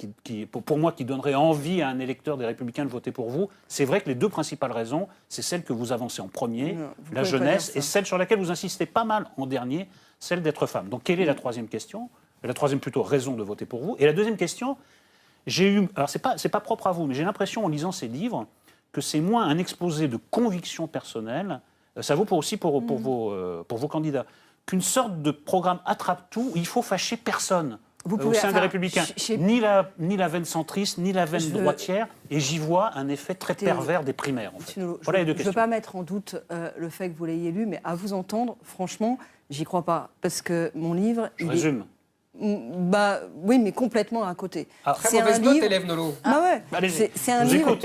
pour moi, qui donnerait envie à un électeur des Républicains de voter pour vous. C'est vrai que les deux principales raisons, c'est celle que vous avancez en premier, la jeunesse, et celle sur laquelle vous insistez pas mal en dernier, celle d'être femme. Donc, quelle est la troisième question ? La troisième, plutôt, raison de voter pour vous. Et la deuxième question, alors c'est pas propre à vous, mais j'ai l'impression, en lisant ces livres, que c'est moins un exposé de convictions personnelles, ça vaut aussi pour vos candidats, qu'une sorte de programme attrape-tout où il faut fâcher personne. Au sein des Républicains, ni la veine centriste, ni la veine droitière, et j'y vois un effet très pervers des primaires. En fait. Voilà les deux questions. Je
ne veux pas mettre en doute le fait que vous l'ayez lu, mais à vous entendre, franchement, j'y crois pas. Parce que mon livre...
Je résume.
Bah, oui, mais complètement à côté.
Très mauvaise note, élève Nolo.
C'est un livre.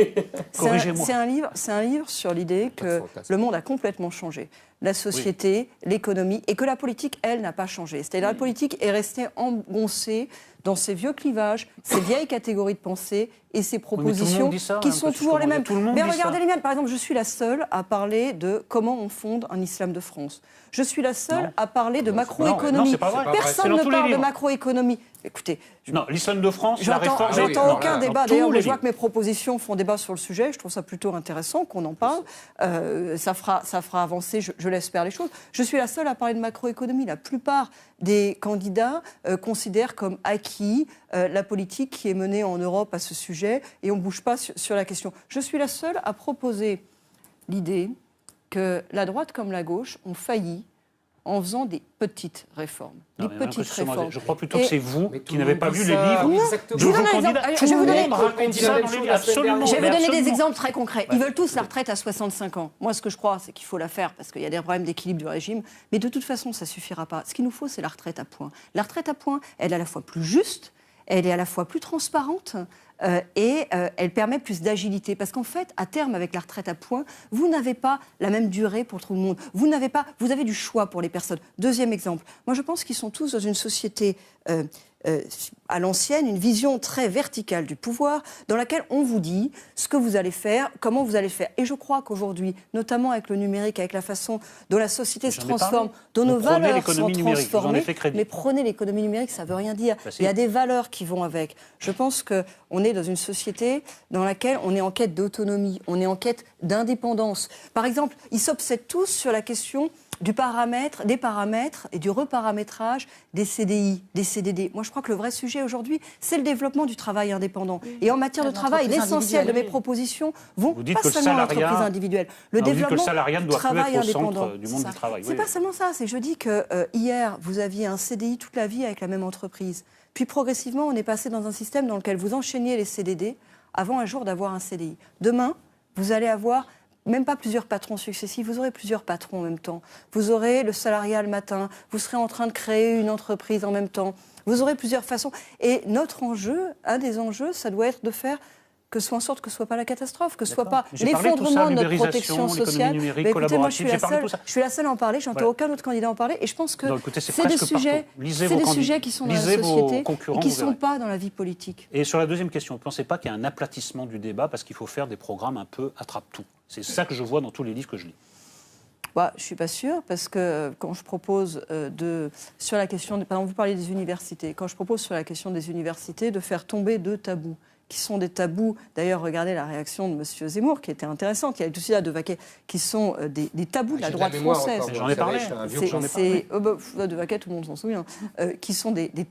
C'est un livre sur l'idée que le monde a complètement changé. La société, l'économie, et que la politique, elle, n'a pas changé. C'est-à-dire la politique est restée engoncée dans ces vieux clivages, ces vieilles catégories de pensée et ces propositions qui sont toujours les mêmes. Mais regardez les miennes. Par exemple, je suis la seule à parler de comment on fonde un islam de France. Je suis la seule à parler de macroéconomie. Personne ne parle de macroéconomie. Écoutez,
non, l'islam de France, la réforme...
J'entends aucun débat. D'ailleurs, je vois que mes propositions font débat sur le sujet. Je trouve ça plutôt intéressant qu'on en parle. Ça fera avancer, je l'espère, les choses. Je suis la seule à parler de macroéconomie. La plupart des candidats considèrent comme acquis la politique qui est menée en Europe à ce sujet et on ne bouge pas sur la question. Je suis la seule à proposer l'idée que la droite comme la gauche ont failli en faisant des petites réformes. Des petites réformes.
Je crois plutôt que c'est vous qui n'avez pas vu les livres de vos candidats.
Je vais vous donner des exemples très concrets. Ils veulent tous la retraite à 65 ans. Moi, ce que je crois, c'est qu'il faut la faire parce qu'il y a des problèmes d'équilibre du régime. Mais de toute façon, ça ne suffira pas. Ce qu'il nous faut, c'est la retraite à points. La retraite à points, elle est à la fois plus juste, elle est à la fois plus transparente, et elle permet plus d'agilité. Parce qu'en fait, à terme, avec la retraite à points, vous n'avez pas la même durée pour tout le monde. Vous avez du choix pour les personnes. Deuxième exemple. Moi, je pense qu'ils sont tous dans une société à l'ancienne, une vision très verticale du pouvoir, dans laquelle on vous dit ce que vous allez faire, comment vous allez faire. Et je crois qu'aujourd'hui, notamment avec le numérique, avec la façon dont la société se transforme, dont nos valeurs sont transformées, mais prenez l'économie numérique, ça ne veut rien dire. Il y a des valeurs qui vont avec. Je pense qu'on est dans une société dans laquelle on est en quête d'autonomie, on est en quête d'indépendance. Par exemple, ils s'obsèdent tous sur la question des paramètres et du reparamétrage des CDI, des CDD. Moi, je crois que le vrai sujet aujourd'hui, c'est le développement du travail indépendant. Et en matière de travail, l'essentiel de mes propositions vont pas seulement à l'entreprise individuelle. Le développement du travail indépendant.
Du monde du travail.
C'est pas seulement ça. C'est que je dis que hier, vous aviez un CDI toute la vie avec la même entreprise. Puis progressivement, on est passé dans un système dans lequel vous enchaîniez les CDD avant un jour d'avoir un CDI. Demain, vous allez avoir même pas plusieurs patrons successifs, vous aurez plusieurs patrons en même temps. Vous aurez le salariat le matin, vous serez en train de créer une entreprise en même temps. Vous aurez plusieurs façons. Et notre enjeu, un des enjeux, ça doit être de faire que ce soit en sorte que ce ne soit pas la catastrophe, que ce ne soit pas l'effondrement de notre protection sociale. Mais écoutez, moi, je suis la seule à en parler, je n'entends aucun autre candidat en parler, et je pense que c'est des sujets qui sont dans la société et qui ne sont pas dans la vie politique.
Et sur la deuxième question, vous ne pensez pas qu'il y a un aplatissement du débat parce qu'il faut faire des programmes un peu attrape-tout? C'est ça que je vois dans tous les livres que je lis.
Bah, je ne suis pas sûre, parce que quand je propose sur la question, par exemple, vous parlez des universités, quand je propose sur la question des universités de faire tomber 2 tabous, qui sont des tabous, d'ailleurs, regardez la réaction de M. Zemmour, qui était intéressante, il y a tout ça de Vaquet, qui sont des tabous de la droite française.
J'en ai parlé.
De Vaquet, tout le monde s'en souvient, qui sont des tabous.